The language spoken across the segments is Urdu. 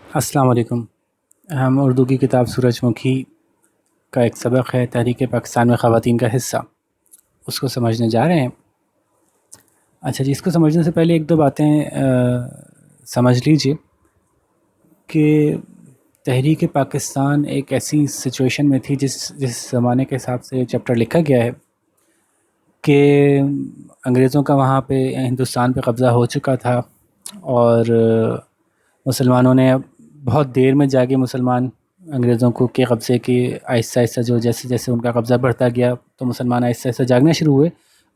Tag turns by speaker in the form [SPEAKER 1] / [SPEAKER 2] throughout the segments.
[SPEAKER 1] السلام علیکم۔ ہم اردو کی کتاب سورج مکھی کا ایک سبق ہے تحریک پاکستان میں خواتین کا حصہ، اس کو سمجھنے جا رہے ہیں۔ اچھا جی، اس کو سمجھنے سے پہلے ایک دو باتیں سمجھ لیجئے کہ تحریک پاکستان ایک ایسی سچویشن میں تھی جس زمانے کے حساب سے چیپٹر لکھا گیا ہے کہ انگریزوں کا وہاں پہ ہندوستان پہ قبضہ ہو چکا تھا، اور مسلمانوں نے بہت دیر میں جاگے مسلمان انگریزوں کو کے قبضے کی آہستہ آہستہ جو جیسے جیسے ان کا قبضہ بڑھتا گیا تو مسلمان آہستہ آہستہ جاگنا شروع ہوئے،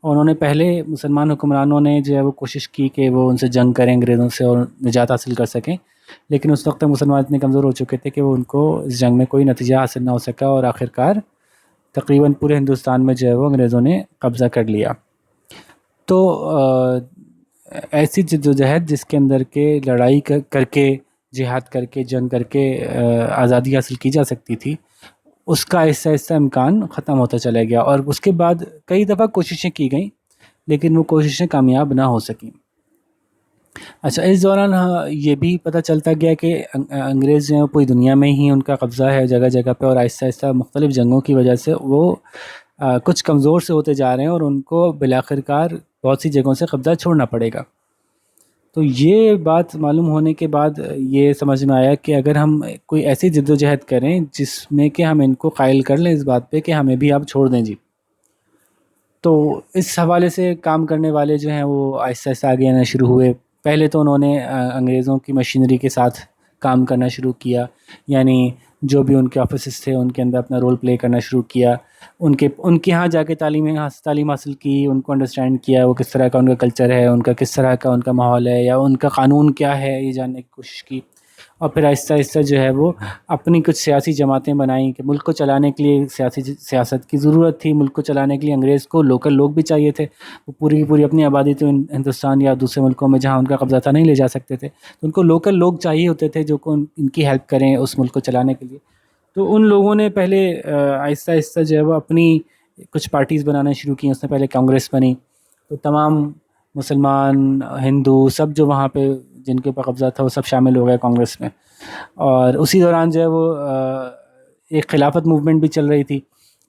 [SPEAKER 1] اور انہوں نے پہلے مسلمان حکمرانوں نے جو ہے وہ کوشش کی کہ وہ ان سے جنگ کریں انگریزوں سے اور نجات حاصل کر سکیں، لیکن اس وقت تک مسلمان اتنے کمزور ہو چکے تھے کہ وہ ان کو اس جنگ میں کوئی نتیجہ حاصل نہ ہو سکا، اور آخرکار تقریباً پورے ہندوستان میں جو ہے وہ انگریزوں نے قبضہ کر لیا۔ تو ایسی جدوجہد جس کے اندر کے لڑائی کر کے، جہاد کر کے، جنگ کر کے آزادی حاصل کی جا سکتی تھی، اس کا آہستہ آہستہ امکان ختم ہوتا چلا گیا، اور اس کے بعد کئی دفعہ کوششیں کی گئیں لیکن وہ کوششیں کامیاب نہ ہو سکیں۔ اچھا، اس دوران یہ بھی پتہ چلتا گیا کہ انگریز جو ہیں پوری دنیا میں ہی ان کا قبضہ ہے جگہ جگہ پہ، اور آہستہ آہستہ مختلف جنگوں کی وجہ سے وہ کچھ کمزور سے ہوتے جا رہے ہیں، اور ان کو بالآخرکار بہت سی جگہوں سے قبضہ چھوڑنا پڑے گا۔ تو یہ بات معلوم ہونے کے بعد یہ سمجھ میں آیا کہ اگر ہم کوئی ایسی جد و جہد کریں جس میں کہ ہم ان کو قائل کر لیں اس بات پہ کہ ہمیں بھی آپ چھوڑ دیں جی، تو اس حوالے سے کام کرنے والے جو ہیں وہ آہستہ آہستہ آگے آنا شروع ہوئے۔ پہلے تو انہوں نے انگریزوں کی مشینری کے ساتھ کام کرنا شروع کیا، یعنی جو بھی ان کے آفیسز تھے ان کے اندر اپنا رول پلے کرنا شروع کیا، ان کے ہاں جا کے تعلیم حاصل کی، ان کو انڈرسٹینڈ کیا وہ کس طرح کا ان کا کلچر ہے، ان کا کس طرح کا ان کا ماحول ہے، یا ان کا قانون کیا ہے، یہ جاننے کی کوشش کی، اور پھر آہستہ آہستہ جو ہے وہ اپنی کچھ سیاسی جماعتیں بنائیں کہ ملک کو چلانے کے لیے سیاست کی ضرورت تھی، ملک کو چلانے کے لیے انگریز کو لوکل لوگ بھی چاہیے تھے، وہ پوری کی پوری اپنی آبادی تو ہندوستان یا دوسرے ملکوں میں جہاں ان کا قبضہ تھا نہیں لے جا سکتے تھے، تو ان کو لوکل لوگ چاہیے ہوتے تھے جو کو ان کی ہیلپ کریں اس ملک کو چلانے کے لیے۔ تو ان لوگوں نے پہلے آہستہ آہستہ جو ہے وہ اپنی کچھ پارٹیز بنانا شروع کی۔ اس نے پہلے کانگریس بنی، تو تمام مسلمان، ہندو، سب جو وہاں پہ جن کے اوپر قبضہ تھا وہ سب شامل ہو گئے کانگریس میں، اور اسی دوران جو ہے وہ ایک خلافت موومنٹ بھی چل رہی تھی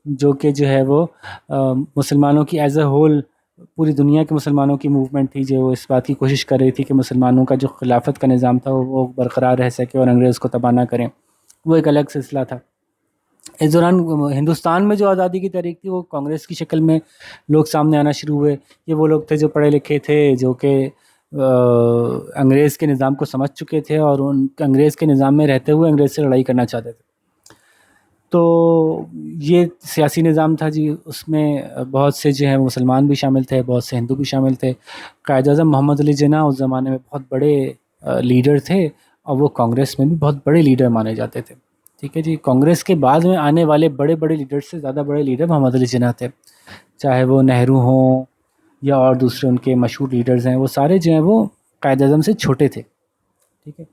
[SPEAKER 1] جو کہ جو ہے وہ مسلمانوں کی ایز اے ہول، پوری دنیا کے مسلمانوں کی موومنٹ تھی جو اس بات کی کوشش کر رہی تھی کہ مسلمانوں کا جو خلافت کا نظام تھا وہ برقرار رہ سکے اور انگریز کو تباہ نہ کریں۔ وہ ایک الگ سلسلہ تھا۔ اس دوران ہندوستان میں جو آزادی کی تحریک تھی وہ کانگریس کی شکل میں لوگ سامنے آنا شروع ہوئے۔ یہ وہ لوگ تھے جو پڑھے لکھے تھے، جو کہ انگریز کے نظام کو سمجھ چکے تھے، اور انگریز کے نظام میں رہتے ہوئے انگریز سے لڑائی کرنا چاہتے تھے۔ تو یہ سیاسی نظام تھا جی، اس میں بہت سے جو ہیں مسلمان بھی شامل تھے، بہت سے ہندو بھی شامل تھے۔ قائد اعظم محمد علی جناح اس زمانے میں بہت بڑے لیڈر تھے، اور وہ کانگریس میں بھی بہت بڑے لیڈر مانے جاتے تھے۔ ٹھیک ہے جی، کانگریس کے بعد میں آنے والے بڑے بڑے لیڈر سے زیادہ بڑے لیڈر محمد علی جناح تھے، چاہے وہ نہرو ہوں یا اور دوسرے ان کے مشہور لیڈرز ہیں، وہ سارے جو ہیں وہ قائد اعظم سے چھوٹے تھے۔ ٹھیک ہے،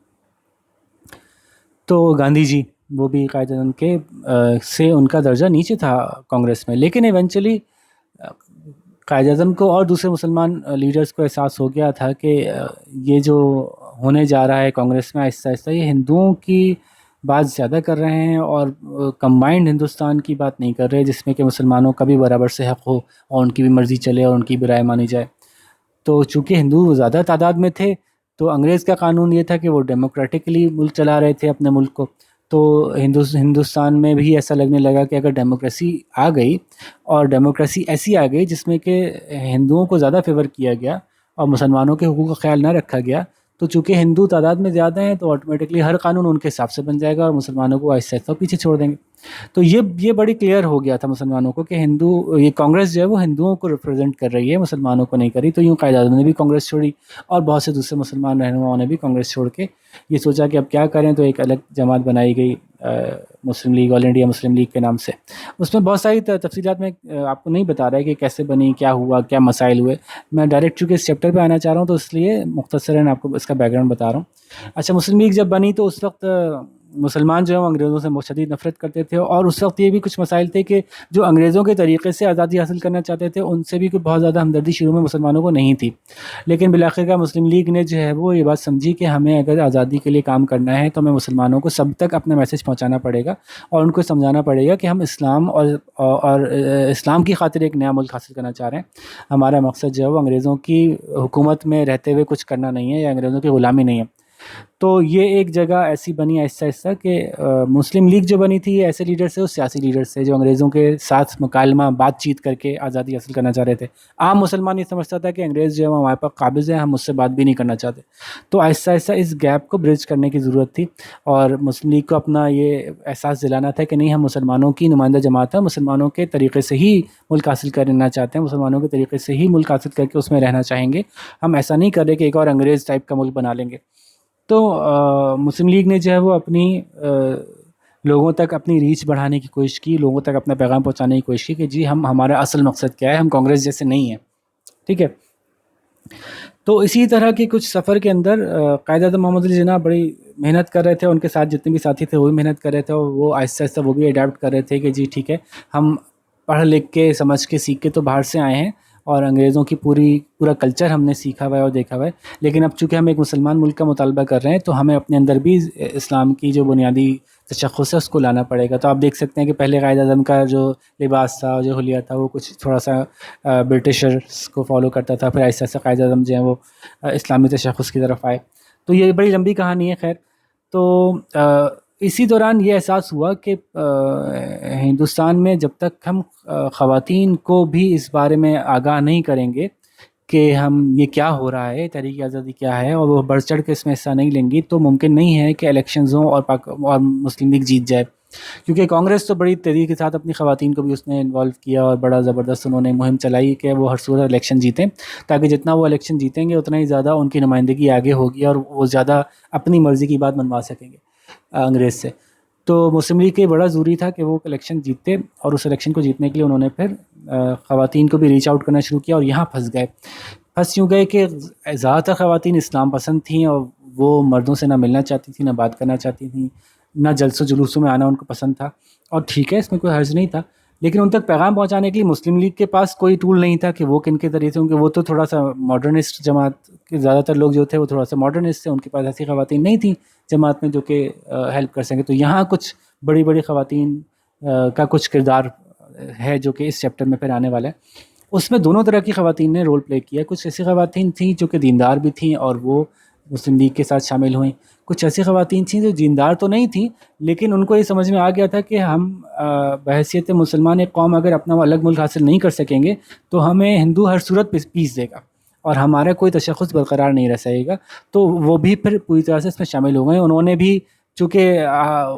[SPEAKER 1] تو گاندھی جی وہ بھی قائد اعظم کے سے ان کا درجہ نیچے تھا کانگریس میں، لیکن ایونچولی قائد اعظم کو اور دوسرے مسلمان لیڈرز کو احساس ہو گیا تھا کہ یہ جو ہونے جا رہا ہے کانگریس میں آہستہ آہستہ، یہ ہندوؤں کی بات زیادہ کر رہے ہیں اور کمبائنڈ ہندوستان کی بات نہیں کر رہے، جس میں کہ مسلمانوں کا بھی برابر سے حق ہو اور ان کی بھی مرضی چلے اور ان کی بھی رائے مانی جائے۔ تو چونکہ ہندو زیادہ تعداد میں تھے تو انگریز کا قانون یہ تھا کہ وہ ڈیموکریٹکلی ملک چلا رہے تھے اپنے ملک کو، تو ہندوستان میں بھی ایسا لگنے لگا کہ اگر ڈیموکریسی آ گئی، اور ڈیموکریسی ایسی آ گئی جس میں کہ ہندوؤں کو زیادہ فیور کیا گیا اور مسلمانوں کے حقوق کا خیال نہ رکھا گیا، تو چونکہ ہندو تعداد میں زیادہ ہیں تو آٹومیٹکلی ہر قانون ان کے حساب سے بن جائے گا اور مسلمانوں کو آہستہ آہستہ پیچھے چھوڑ دیں گے۔ تو یہ بڑی کلیئر ہو گیا تھا مسلمانوں کو کہ یہ کانگریس جو ہے وہ ہندوؤں کو ریپرزینٹ کر رہی ہے، مسلمانوں کو نہیں کر رہی۔ تو یوں قائد اعظم نے بھی کانگریس چھوڑی، اور بہت سے دوسرے مسلمان رہنماؤں نے بھی کانگریس چھوڑ کے یہ سوچا کہ اب کیا کریں، تو ایک الگ جماعت بنائی گئی، مسلم لیگ، آل انڈیا مسلم لیگ کے نام سے۔ اس میں بہت ساری تفصیلات میں آپ کو نہیں بتا رہا ہے کہ کیسے بنی، کیا ہوا، کیا مسائل ہوئے۔ میں ڈائریکٹ چونکہ اس چیپٹر پہ آنا چاہ رہا ہوں تو اس لیے مختصراً آپ کو اس کا بیک گراؤنڈ بتا رہا ہوں۔ اچھا، مسلم لیگ جب بنی تو اس وقت مسلمان جو ہیں وہ انگریزوں سے شدید نفرت کرتے تھے، اور اس وقت یہ بھی کچھ مسائل تھے کہ جو انگریزوں کے طریقے سے آزادی حاصل کرنا چاہتے تھے ان سے بھی کوئی بہت زیادہ ہمدردی شروع میں مسلمانوں کو نہیں تھی، لیکن بالآخر کا مسلم لیگ نے جو ہے وہ یہ بات سمجھی کہ ہمیں اگر آزادی کے لیے کام کرنا ہے تو ہمیں مسلمانوں کو سب تک اپنا میسج پہنچانا پڑے گا، اور ان کو سمجھانا پڑے گا کہ ہم اسلام اور اسلام کی خاطر ایک نیا ملک حاصل کرنا چاہ رہے ہیں۔ ہمارا مقصد جو ہے وہ انگریزوں کی حکومت میں رہتے ہوئے کچھ کرنا نہیں ہے یا انگریزوں کی غلامی نہیں ہے۔ تو یہ ایک جگہ ایسی بنی آہستہ آہستہ کہ مسلم لیگ جو بنی تھی یہ ایسے لیڈر سے، اس سیاسی لیڈر سے جو انگریزوں کے ساتھ مکالمہ بات چیت کر کے آزادی حاصل کرنا چاہ رہے تھے۔ عام مسلمان یہ سمجھتا تھا کہ انگریز جو ہے وہ ہمارے پاس قابض ہے، ہم اس سے بات بھی نہیں کرنا چاہتے۔ تو آہستہ آہستہ اس گیپ کو برج کرنے کی ضرورت تھی، اور مسلم لیگ کو اپنا یہ احساس دلانا تھا کہ نہیں، ہم مسلمانوں کی نمائندہ جماعت ہے، مسلمانوں کے طریقے سے ہی ملک حاصل کرنا چاہتے ہیں، مسلمانوں کے طریقے سے ہی ملک حاصل کر کے اس میں رہنا چاہیں گے، ہم ایسا نہیں کر رہے کہ ایک اور انگریز ٹائپ کا ملک بنا لیں گے۔ تو مسلم لیگ نے جو ہے وہ اپنی لوگوں تک اپنی ریچ بڑھانے کی کوشش کی، لوگوں تک اپنا پیغام پہنچانے کی کوشش کی کہ جی ہمارا اصل مقصد کیا ہے، ہم کانگریس جیسے نہیں ہیں، ٹھیک ہے۔ تو اسی طرح کے کچھ سفر کے اندر قائد اعظم محمد علی جناح بڑی محنت کر رہے تھے، ان کے ساتھ جتنے بھی ساتھی تھے وہ بھی محنت کر رہے تھے، اور وہ آہستہ آہستہ وہ بھی اڈیپٹ کر رہے تھے کہ جی ٹھیک ہے، ہم پڑھ لکھ کے سمجھ کے سیکھ کے تو باہر سے آئے ہیں، اور انگریزوں کی پورا کلچر ہم نے سیکھا ہوا ہے اور دیکھا ہوا ہے، لیکن اب چونکہ ہم ایک مسلمان ملک کا مطالبہ کر رہے ہیں تو ہمیں اپنے اندر بھی اسلام کی جو بنیادی تشخص ہے اس کو لانا پڑے گا۔ تو آپ دیکھ سکتے ہیں کہ پہلے قائد اعظم کا جو لباس تھا، جو حلیہ تھا، وہ کچھ تھوڑا سا برٹشرس کو فالو کرتا تھا، پھر آہستہ آہستہ قائد اعظم جو ہیں وہ اسلامی تشخص کی طرف آئے۔ تو یہ بڑی لمبی کہانی ہے، خیر۔ تو اسی دوران یہ احساس ہوا کہ ہندوستان میں جب تک ہم خواتین کو بھی اس بارے میں آگاہ نہیں کریں گے کہ ہم یہ کیا ہو رہا ہے، تحریک آزادی کیا ہے، اور وہ بڑھ چڑھ کے اس میں حصہ نہیں لیں گی، تو ممکن نہیں ہے کہ الیکشنز ہوں اور مسلم لیگ جیت جائے، کیونکہ کانگریس تو بڑی تیزی کے ساتھ اپنی خواتین کو بھی اس نے انوالو کیا، اور بڑا زبردست انہوں نے مہم چلائی کہ وہ ہر صورت الیکشن جیتیں، تاکہ جتنا وہ الیکشن جیتیں گے اتنا ہی زیادہ ان کی نمائندگی آگے ہوگی، اور وہ زیادہ اپنی مرضی کی بات منوا سکیں گے انگریز سے۔ تو مسلم لیگ کے بڑا ضروری تھا کہ وہ الیکشن جیتے، اور اس الیکشن کو جیتنے کے لیے انہوں نے پھر خواتین کو بھی ریچ آؤٹ کرنا شروع کیا، اور یہاں پھنس یوں گئے کہ زیادہ تر خواتین اسلام پسند تھیں، اور وہ مردوں سے نہ ملنا چاہتی تھیں، نہ بات کرنا چاہتی تھیں، نہ جلسوں جلوسوں میں آنا ان کو پسند تھا، اور ٹھیک ہے اس میں کوئی حرج نہیں تھا، لیکن ان تک پیغام پہنچانے کے لیے مسلم لیگ کے پاس کوئی ٹول نہیں تھا کہ وہ کن کے ذریعے سے، کیونکہ وہ تو تھوڑا سا ماڈرنسٹ جماعت کے زیادہ تر لوگ جو تھے وہ تھوڑا سا ماڈرنسٹ تھے، ان کے پاس ایسی خواتین نہیں تھیں جماعت میں جو کہ ہیلپ کر سکیں۔ تو یہاں کچھ بڑی بڑی خواتین کا کچھ کردار ہے جو کہ اس چیپٹر میں پھر آنے والا ہے۔ اس میں دونوں طرح کی خواتین نے رول پلے کیا، کچھ ایسی خواتین تھیں جو کہ دیندار بھی تھیں اور وہ مسلم لیگ کے ساتھ شامل ہوئیں، کچھ ایسی خواتین تھیں جو دیندار تو نہیں تھیں لیکن ان کو یہ سمجھ میں آ گیا تھا کہ ہم بحیثیت مسلمان ایک قوم اگر اپنا الگ ملک حاصل نہیں کر سکیں گے تو ہمیں ہندو ہر صورت پیس دے گا اور ہمارا کوئی تشخص برقرار نہیں رہ سکے گا۔ تو وہ بھی پھر پوری طرح سے اس میں شامل ہو گئے، انہوں نے بھی چونکہ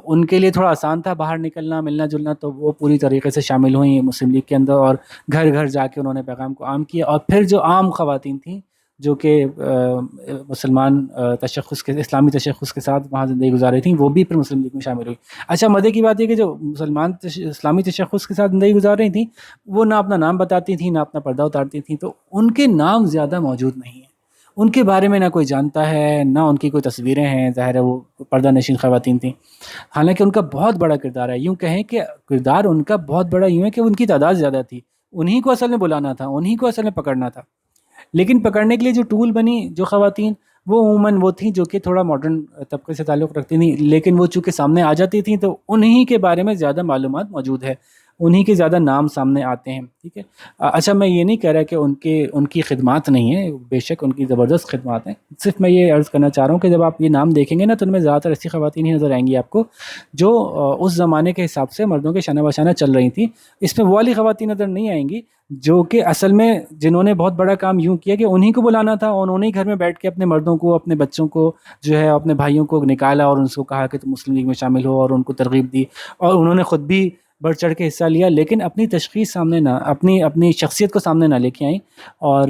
[SPEAKER 1] ان کے لیے تھوڑا آسان تھا باہر نکلنا ملنا جلنا، تو وہ پوری طریقے سے شامل ہوئیں مسلم لیگ کے اندر، اور گھر گھر جا کے انہوں نے پیغام کو عام کیا۔ اور پھر جو عام خواتین تھیں جو کہ مسلمان تشخص کے اسلامی تشخص کے ساتھ وہاں زندگی گزار رہی تھیں، وہ بھی پھر مسلم لیگ میں شامل ہوئی۔ اچھا مزے کی بات یہ کہ جو مسلمان اسلامی تشخص کے ساتھ زندگی گزار رہی تھیں وہ نہ اپنا نام بتاتی تھیں نہ اپنا پردہ اتارتی تھیں، تو ان کے نام زیادہ موجود نہیں ہیں، ان کے بارے میں نہ کوئی جانتا ہے، نہ ان کی کوئی تصویریں ہیں، ظاہر ہے وہ پردہ نشین خواتین تھیں، حالانکہ ان کا بہت بڑا کردار ہے۔ یوں کہیں کہ کردار ان کا بہت بڑا یوں ہے کہ ان کی تعداد زیادہ تھی، انہی کو اصل میں بلانا تھا، انہی کو اصل میں پکڑنا تھا، لیکن پکڑنے کے لیے جو ٹول بنی جو خواتین وہ عموماً وہ تھیں جو کہ تھوڑا ماڈرن طبقے سے تعلق رکھتی تھیں، لیکن وہ چونکہ سامنے آ جاتی تھیں تو انہی کے بارے میں زیادہ معلومات موجود ہے، انہی کے زیادہ نام سامنے آتے ہیں، ٹھیک ہے۔ اچھا میں یہ نہیں کہہ رہا کہ ان کی خدمات نہیں ہیں، بے شک ان کی زبردست خدمات ہیں، صرف میں یہ عرض کرنا چاہ رہا ہوں کہ جب آپ یہ نام دیکھیں گے نا تو ان میں زیادہ تر ایسی خواتین ہی نظر آئیں گی آپ کو جو اس زمانے کے حساب سے مردوں کے شانہ بشانہ چل رہی تھیں۔ اس میں وہ والی خواتین نظر نہیں آئیں گی جو کہ اصل میں جنہوں نے بہت بڑا کام یوں کیا کہ انہی کو بلانا تھا، اور انہوں نے گھر میں بیٹھ کے اپنے مردوں کو اپنے بچوں کو جو ہے اپنے بھائیوں کو نکالا اور ان کو کہا کہ تم مسلم لیگ میں شامل ہو، اور ان کو ترغیب دی، اور انہوں نے خود بھی بڑھ چڑھ کے حصہ لیا، لیکن اپنی تشخیص سامنے نہ اپنی شخصیت کو سامنے نہ لے کے آئیں اور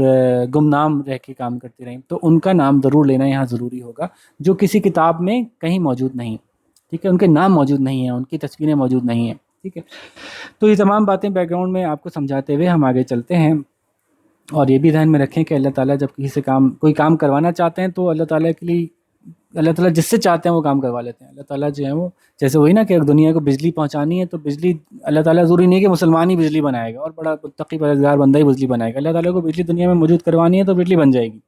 [SPEAKER 1] گمنام رہ کے کام کرتی رہیں۔ تو ان کا نام ضرور لینا یہاں ضروری ہوگا جو کسی کتاب میں کہیں موجود نہیں، ٹھیک ہے، ان کے نام موجود نہیں ہیں، ان کی تصویریں موجود نہیں ہیں، ٹھیک ہے۔ تو یہ تمام باتیں بیک گراؤنڈ میں آپ کو سمجھاتے ہوئے ہم آگے چلتے ہیں، اور یہ بھی ذہن میں رکھیں کہ اللہ تعالیٰ جب کسی سے کوئی کام کروانا چاہتے ہیں تو اللہ تعالیٰ کے لیے اللہ تعالیٰ جس سے چاہتے ہیں وہ کام کروا لیتے ہیں. اللہ تعالیٰ جو ہے وہ جیسے وہی نا کہ اگر دنیا کو بجلی پہنچانی ہے تو بجلی اللہ تعالیٰ ضروری نہیں ہے کہ مسلمان ہی بجلی بنائے گا اور بڑا متقی پرہیزگار بندہ ہی بجلی بنائے گا. اللہ تعالیٰ کو بجلی دنیا میں موجود کروانی ہے تو بجلی بن جائے گی,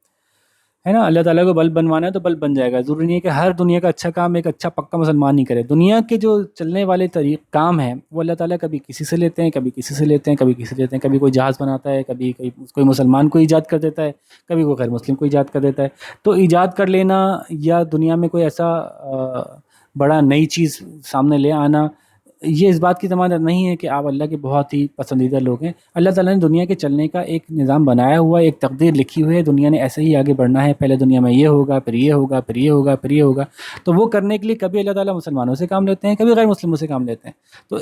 [SPEAKER 1] ہے نا. اللہ تعالیٰ کو بلب بنوانا ہے تو بلب بن جائے گا. ضروری نہیں ہے کہ ہر دنیا کا اچھا کام ایک اچھا پکا مسلمان ہی کرے. دنیا کے جو چلنے والے کام ہیں وہ اللہ تعالیٰ کبھی کسی سے لیتے ہیں, کبھی کسی سے لیتے ہیں, کبھی کسی سے لیتے ہیں. کبھی کوئی جہاز بناتا ہے, کبھی کوئی مسلمان کو ایجاد کر دیتا ہے, کبھی کوئی غیر مسلم کو ایجاد کر دیتا ہے. تو ایجاد کر لینا یا دنیا میں کوئی ایسا بڑا نئی چیز سامنے لے آنا, یہ اس بات کی ضمانت نہیں ہے کہ آپ اللہ کے بہت ہی پسندیدہ لوگ ہیں. اللہ تعالیٰ نے دنیا کے چلنے کا ایک نظام بنایا ہوا ہے, ایک تقدیر لکھی ہوئی ہے. دنیا نے ایسے ہی آگے بڑھنا ہے. پہلے دنیا میں یہ ہوگا, پھر یہ ہوگا, پھر یہ ہوگا, پھر یہ ہوگا. تو وہ کرنے کے لیے کبھی اللہ تعالیٰ مسلمانوں سے کام لیتے ہیں, کبھی غیر مسلموں سے کام لیتے ہیں. تو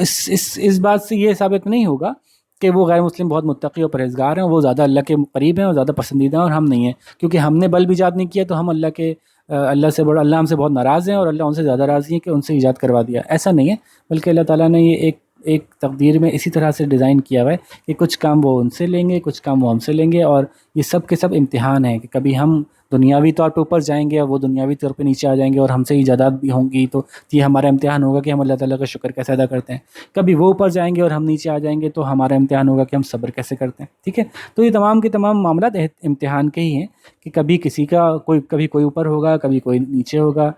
[SPEAKER 1] اس بات سے یہ ثابت نہیں ہوگا کہ وہ غیر مسلم بہت متقی اور پرہیزگار ہیں, وہ زیادہ اللہ کے قریب ہیں اور زیادہ پسندیدہ ہیں اور ہم نہیں ہیں. کیونکہ ہم نے بلب ایجاد نہیں کیا تو ہم اللہ سے بڑا, اللہ ہم سے بہت ناراض ہیں اور اللہ ان سے زیادہ راضی ہیں کہ ان سے ایجاد کروا دیا. ایسا نہیں ہے, بلکہ اللہ تعالیٰ نے یہ ایک تقدیر میں اسی طرح سے ڈیزائن کیا ہوا ہے کہ کچھ کام وہ ان سے لیں گے, کچھ کام وہ ہم سے لیں گے. اور یہ سب کے سب امتحان ہیں کہ کبھی ہم دنیاوی طور پہ اوپر جائیں گے اور وہ دنیاوی طور پہ نیچے آ جائیں گے اور ہم سے ایجادات بھی ہوں گی. تو یہ ہمارا امتحان ہوگا کہ ہم اللہ تعالیٰ کا شکر کیسے ادا کرتے ہیں. کبھی وہ اوپر جائیں گے اور ہم نیچے آ جائیں گے تو ہمارا امتحان ہوگا کہ ہم صبر کیسے کرتے ہیں. ٹھیک ہے, تو یہ تمام کے تمام معاملات امتحان کے ہی ہیں کہ کبھی کسی کا کبھی کوئی اوپر ہوگا, کبھی کوئی نیچے ہوگا.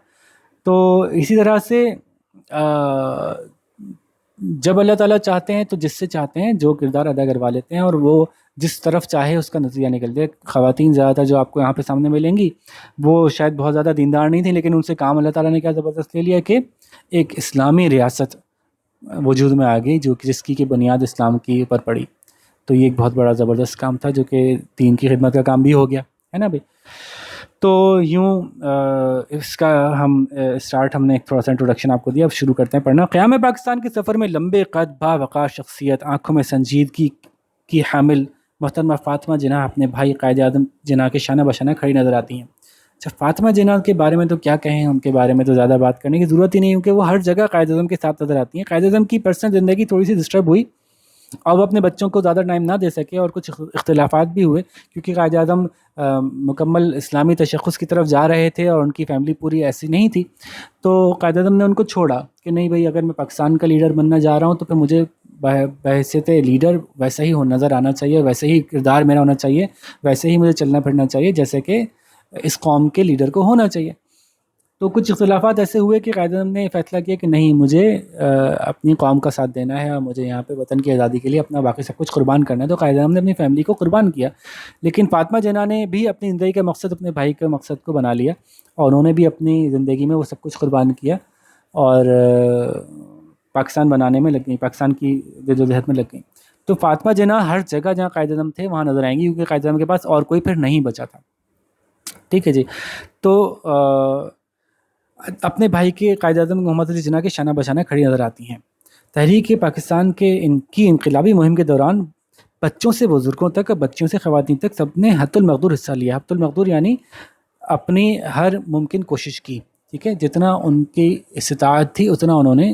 [SPEAKER 1] تو اسی طرح سے جب اللہ تعالیٰ چاہتے ہیں تو جس سے چاہتے ہیں جو کردار ادا کروا لیتے ہیں اور وہ جس طرف چاہے اس کا نتیجہ نکل دے. خواتین زیادہ تر جو آپ کو یہاں پہ سامنے ملیں گی وہ شاید بہت زیادہ دیندار نہیں تھیں, لیکن ان سے کام اللہ تعالیٰ نے کیا زبردست لے لیا کہ ایک اسلامی ریاست وجود میں آ گئی جس کی بنیاد اسلام کی اوپر پڑی. تو یہ ایک بہت بڑا زبردست کام تھا جو کہ دین کی خدمت کا کام بھی ہو گیا, ہے نا بھائی. تو یوں اس کا ہم نے ایک تھوڑا سا انٹروڈکشن آپ کو دیا. اب شروع کرتے ہیں پڑھنا. قیام پاکستان کے سفر میں لمبے قد, باوقار شخصیت, آنکھوں میں سنجیدگی کی حامل محترمہ فاطمہ جناح اپنے بھائی قائد اعظم جناح کے شانہ بشانہ کھڑی نظر آتی ہیں. اچھا, فاطمہ جناح کے بارے میں تو کیا کہیں, ان کے بارے میں تو زیادہ بات کرنے کی ضرورت ہی نہیں, کیونکہ وہ ہر جگہ قائد اعظم کے ساتھ نظر آتی ہیں. قائد اعظم کی پرسنل زندگی تھوڑی سی ڈسٹرب ہوئی اور وہ اپنے بچوں کو زیادہ ٹائم نہ دے سکے اور کچھ اختلافات بھی ہوئے, کیونکہ قائد اعظم مکمل اسلامی تشخص کی طرف جا رہے تھے اور ان کی فیملی پوری ایسی نہیں تھی. تو قائد اعظم نے ان کو چھوڑا کہ نہیں بھائی, اگر میں پاکستان کا لیڈر بننا جا رہا ہوں تو پھر مجھے بحیثیت لیڈر ویسا ہی نظر آنا چاہیے, ویسے ہی کردار میرا ہونا چاہیے, ویسے ہی مجھے چلنا پھرنا چاہیے جیسے کہ اس قوم کے لیڈر کو ہونا چاہیے. تو کچھ اختلافات ایسے ہوئے کہ قائد اعظم نے فیصلہ کیا کہ نہیں, مجھے اپنی قوم کا ساتھ دینا ہے اور مجھے یہاں پہ وطن کی آزادی کے لیے اپنا باقی سب کچھ قربان کرنا ہے. تو قائد اعظم نے اپنی فیملی کو قربان کیا, لیکن فاطمہ جناح نے بھی اپنی زندگی کا مقصد اپنے بھائی کے مقصد کو بنا لیا اور انہوں نے بھی اپنی زندگی میں وہ سب کچھ قربان کیا اور پاکستان بنانے میں لگ گئیں, پاکستان کی جدوجہد میں لگ گئیں. تو فاطمہ جناح ہر جگہ جہاں قائد اعظم تھے وہاں نظر آئیں گی, کیونکہ قائد اعظم کے پاس اور کوئی پھر نہیں بچا تھا. ٹھیک ہے جی. تو اپنے بھائی کے قائد اعظم محمد علی جناح کے شانہ بشانہ کھڑی نظر آتی ہیں. تحریک پاکستان کے کی انقلابی مہم کے دوران بچوں سے بزرگوں تک, بچیوں سے خواتین تک سب نے حد المقدور حصہ لیا. حد المقدور یعنی اپنی ہر ممکن کوشش کی. ٹھیک ہے, جتنا ان کی استطاعت تھی اتنا انہوں نے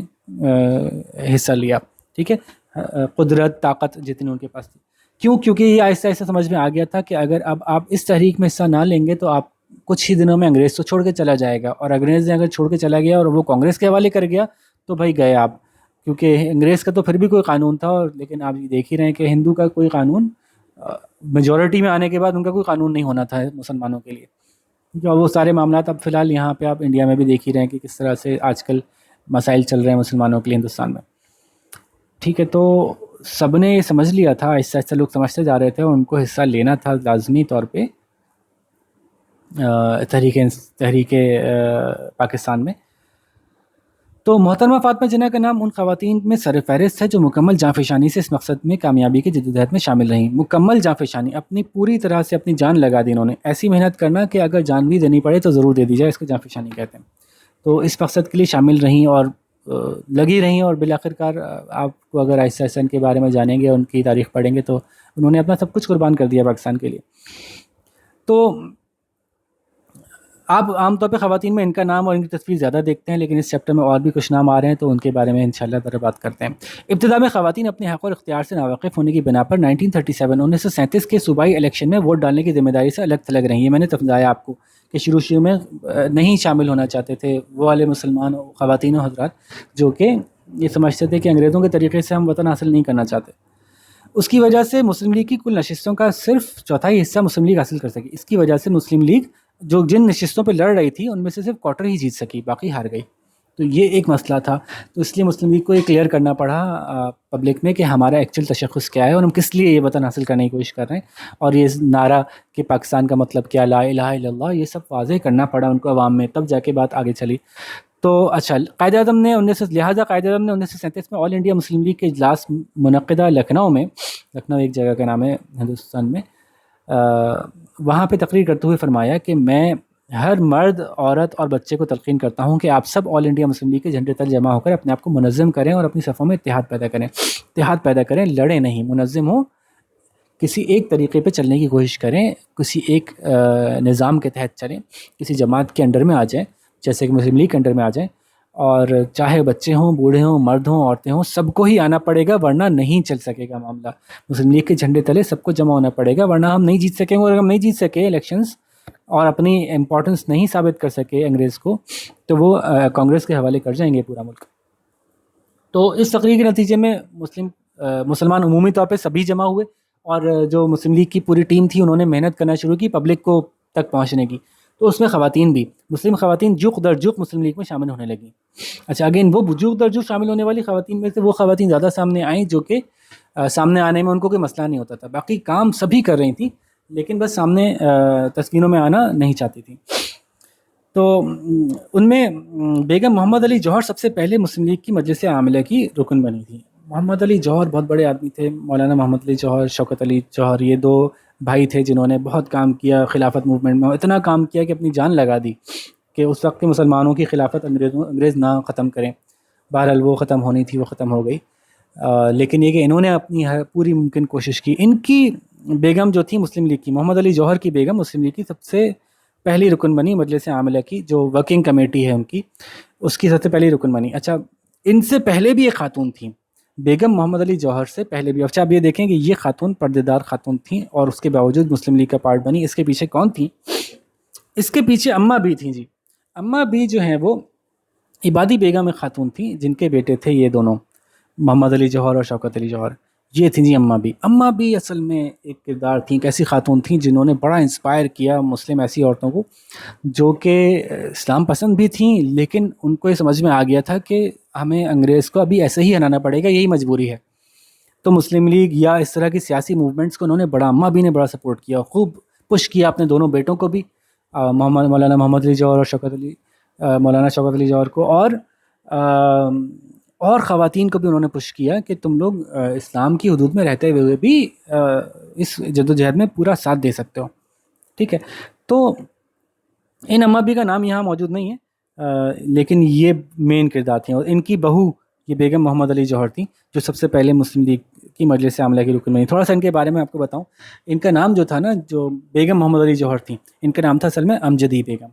[SPEAKER 1] حصہ لیا. ٹھیک ہے, قدرت طاقت جتنی ان کے پاس تھی. کیونکہ یہ آہستہ آہستہ سمجھ میں آ گیا تھا کہ اگر اب آپ اس تحریک میں حصہ نہ لیں گے تو آپ کچھ ہی دنوں میں انگریز تو چھوڑ کے چلا جائے گا, اور انگریز نے اگر چھوڑ کے چلا گیا اور وہ کانگریس کے حوالے کر گیا تو بھائی گئے آپ. کیونکہ انگریز کا تو پھر بھی کوئی قانون تھا, اور لیکن آپ یہ دیکھ ہی رہے ہیں کہ ہندو کا کوئی قانون میجورٹی میں آنے کے بعد ان کا کوئی قانون نہیں ہونا تھا مسلمانوں کے لیے. اور وہ سارے معاملات اب فی الحال یہاں پہ آپ انڈیا میں بھی دیکھ ہی رہے ہیں کہ کس طرح سے آج کل مسائل چل رہے ہیں مسلمانوں کے لیے ہندوستان میں. ٹھیک ہے, تو سب نے یہ سمجھ لیا تھا, آہستہ آہستہ لوگ سمجھتے جا رہے تھے اور ان کو حصہ لینا تھا لازمی طور پہ تحریک پاکستان میں. تو محترمہ فاطمہ جناح کا نام ان خواتین میں سر فہرست ہے جو مکمل جانفشانی سے اس مقصد میں کامیابی کی جدوجہد میں شامل رہیں. مکمل جانفشانی, اپنی پوری طرح سے اپنی جان لگا دی انہوں نے. ایسی محنت کرنا کہ اگر جان بھی دینی پڑے تو ضرور دے دی جائے, اس کو جانفشانی کہتے ہیں. تو اس مقصد کے لیے شامل رہیں اور لگی رہیں, اور بالآخر کار آپ کو اگر آہستہ آہستہ ان کے بارے میں جانیں گے, ان کی تاریخ پڑھیں گے, تو انہوں نے اپنا سب کچھ قربان کر دیا پاکستان کے لیے. تو آپ عام طور پہ خواتین میں ان کا نام اور ان کی تصویر زیادہ دیکھتے ہیں، لیکن اس چیپٹر میں اور بھی کچھ نام آ رہے ہیں تو ان کے بارے میں انشاءاللہ ذرا بات کرتے ہیں۔ ابتدا میں خواتین اپنے حق اور اختیار سے ناواقف ہونے کی بنا پر 1937 کے صوبائی الیکشن میں ووٹ ڈالنے کی ذمہ داری سے الگ تھلگ رہی ہیں۔ میں نے بتایا آپ کو کہ شروع میں نہیں شامل ہونا چاہتے تھے وہ والے مسلمان خواتین و حضرات جو کہ یہ سمجھتے تھے کہ انگریزوں کے طریقے سے ہم وطن حاصل نہیں کرنا چاہتے۔ اس کی وجہ سے مسلم لیگ کی کل نشستوں کا صرف چوتھائی حصہ مسلم لیگ حاصل کر سکی۔ اس کی وجہ سے مسلم لیگ جو جن نشستوں پہ لڑ رہی تھی ان میں سے صرف کوارٹر ہی جیت سکی، باقی ہار گئی۔ تو یہ ایک مسئلہ تھا، تو اس لیے مسلم لیگ کو یہ کلیئر کرنا پڑا پبلک میں کہ ہمارا ایکچوئل تشخص کیا ہے اور ہم کس لیے یہ وطن حاصل کرنے کی کوشش کر رہے ہیں، اور یہ نعرہ کہ پاکستان کا مطلب کیا، لا الہ الا اللہ، یہ سب واضح کرنا پڑا ان کو عوام میں، تب جا کے بات آگے چلی۔ تو اچھا، قائد اعظم نے 1937 میں آل انڈیا مسلم لیگ کے اجلاس منعقدہ لکھنؤ میں، لکھنؤ ایک جگہ کا نام ہے ہندوستان میں، وہاں پہ تقریر کرتے ہوئے فرمایا کہ میں ہر مرد، عورت اور بچے کو تلقین کرتا ہوں کہ آپ سب آل انڈیا مسلم لیگ کے جھنڈے تل جمع ہو کر اپنے آپ کو منظم کریں اور اپنی صفوں میں اتحاد پیدا کریں، لڑیں نہیں، منظم ہوں، کسی ایک طریقے پہ چلنے کی کوشش کریں، کسی ایک نظام کے تحت چلیں، کسی جماعت کے انڈر میں آ جائیں، جیسے کہ مسلم لیگ کے انڈر میں آ جائیں، اور چاہے بچے ہوں، بوڑھے ہوں، مرد ہوں، عورتیں ہوں، سب کو ہی آنا پڑے گا، ورنہ نہیں چل سکے گا معاملہ۔ مسلم لیگ کے جھنڈے تلے سب کو جمع ہونا پڑے گا، ورنہ ہم نہیں جیت سکیں گے، اور اگر ہم نہیں جیت سکے الیکشنز اور اپنی امپورٹنس نہیں ثابت کر سکے انگریز کو، تو وہ کانگریس کے حوالے کر جائیں گے پورا ملک۔ تو اس تقریر کے نتیجے میں مسلمان عمومی طور پہ سبھی جمع ہوئے، اور جو مسلم لیگ کی پوری ٹیم تھی انہوں نے محنت کرنا شروع کی پبلک کو تک پہنچنے کی۔ تو اس میں خواتین بھی، مسلم خواتین جوق در جوق مسلم لیگ میں شامل ہونے لگیں۔ اچھا، اگین وہ جوق در جوق شامل ہونے والی خواتین میں سے وہ خواتین زیادہ سامنے آئیں جو کہ سامنے آنے میں ان کو کوئی مسئلہ نہیں ہوتا تھا، باقی کام سبھی کر رہی تھیں، لیکن بس سامنے تصویروں میں آنا نہیں چاہتی تھیں۔ تو ان میں بیگم محمد علی جوہر سب سے پہلے مسلم لیگ کی مجلس عاملہ کی رکن بنی تھی۔ محمد علی جوہر بہت بڑے آدمی تھے، مولانا محمد علی جوہر، شوکت علی جوہر، یہ دو بھائی تھے جنہوں نے بہت کام کیا خلافت موومنٹ میں، اتنا کام کیا کہ اپنی جان لگا دی کہ اس وقت کے مسلمانوں کی خلافت انگریز نہ ختم کریں۔ بہرحال وہ ختم ہونی تھی، وہ ختم ہو گئی، لیکن یہ کہ انہوں نے اپنی پوری ممکن کوشش کی۔ ان کی بیگم جو تھی مسلم لیگ کی، محمد علی جوہر کی بیگم مسلم لیگ کی سب سے پہلی رکن بنی مجلس عاملہ کی، جو ورکنگ کمیٹی ہے ان کی، اس کی سب سے پہلی رکن بنی۔ اچھا، ان سے پہلے بھی ایک خاتون تھیں، بیگم محمد علی جوہر سے پہلے بھی۔ اچھا، آپ یہ دیکھیں کہ یہ خاتون پردے دار خاتون تھیں اور اس کے باوجود مسلم لیگ کا پارٹ بنی۔ اس کے پیچھے کون تھیں؟ اس کے پیچھے اماں بھی تھیں جی۔ اماں بھی جو ہیں وہ عبادی بیگم ایک خاتون تھیں جن کے بیٹے تھے یہ دونوں، محمد علی جوہر اور شوکت علی جوہر، یہ تھیں جی اماں بھی۔ اماں بھی اصل میں ایک کردار تھیں، ایک ایسی خاتون تھیں جنہوں نے بڑا انسپائر کیا مسلم ایسی عورتوں کو جو کہ اسلام پسند بھی تھیں، لیکن ان کو یہ سمجھ میں آ گیا تھا کہ ہمیں انگریز کو ابھی ایسے ہی ہرانا پڑے گا، یہی مجبوری ہے۔ تو مسلم لیگ یا اس طرح کی سیاسی موومنٹس کو انہوں نے بڑا، اماں بھی نے بڑا سپورٹ کیا، خوب پش کیا اپنے دونوں بیٹوں کو بھی، مولانا محمد علی جوہر اور مولانا شوکت علی جوہر کو، اور خواتین کو بھی انہوں نے پش کیا کہ تم لوگ اسلام کی حدود میں رہتے ہوئے بھی اس جدوجہد میں پورا ساتھ دے سکتے ہو، ٹھیک ہے۔ تو ان اماں بھی کا نام یہاں موجود نہیں ہے، لیکن یہ مین کردار تھیں، اور ان کی بہو یہ بیگم محمد علی جوہر تھیں جو سب سے پہلے مسلم لیگ کی مجلس عاملہ کی رکن بنی۔ تھوڑا سا ان کے بارے میں آپ کو بتاؤں، ان کا نام جو تھا نا، جو بیگم محمد علی جوہر تھیں، ان کا نام تھا اصل میں امجدی بیگم۔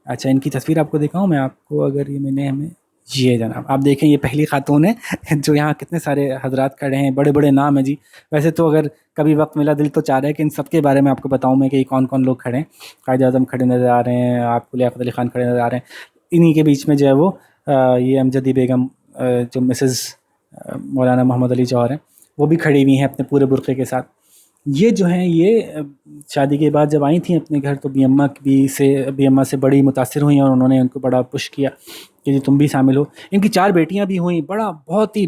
[SPEAKER 1] اچھا، ان کی تصویر آپ کو دکھاؤں میں آپ کو، اگر یہ میں نے ہمیں، یہ جناب آپ دیکھیں، یہ پہلی خاتون ہے جو یہاں کتنے سارے حضرات کھڑے ہیں، بڑے بڑے نام ہیں جی۔ ویسے تو اگر کبھی وقت ملا دل تو چاہ رہا ہے کہ ان سب کے بارے میں آپ کو بتاؤں میں کہ یہ کون کون لوگ کھڑے ہیں۔ قائد اعظم کھڑے نظر آ رہے ہیں آپ کو، لیاقت علی خان کھڑے نظر آ رہے ہیں، انہی کے بیچ میں جو ہے وہ یہ امجدی بیگم جو مسز مولانا محمد علی جوہر ہیں وہ بھی کھڑی ہوئی ہیں اپنے پورے برقعے کے ساتھ۔ یہ جو ہیں یہ شادی کے بعد جب آئی تھیں اپنے گھر تو بی اماں سے بڑی متاثر ہوئیں، اور انہوں نے ان کو بڑا پش کیا کہ جی تم بھی شامل ہو۔ ان کی 4 بیٹیاں بھی ہوئیں، بہت ہی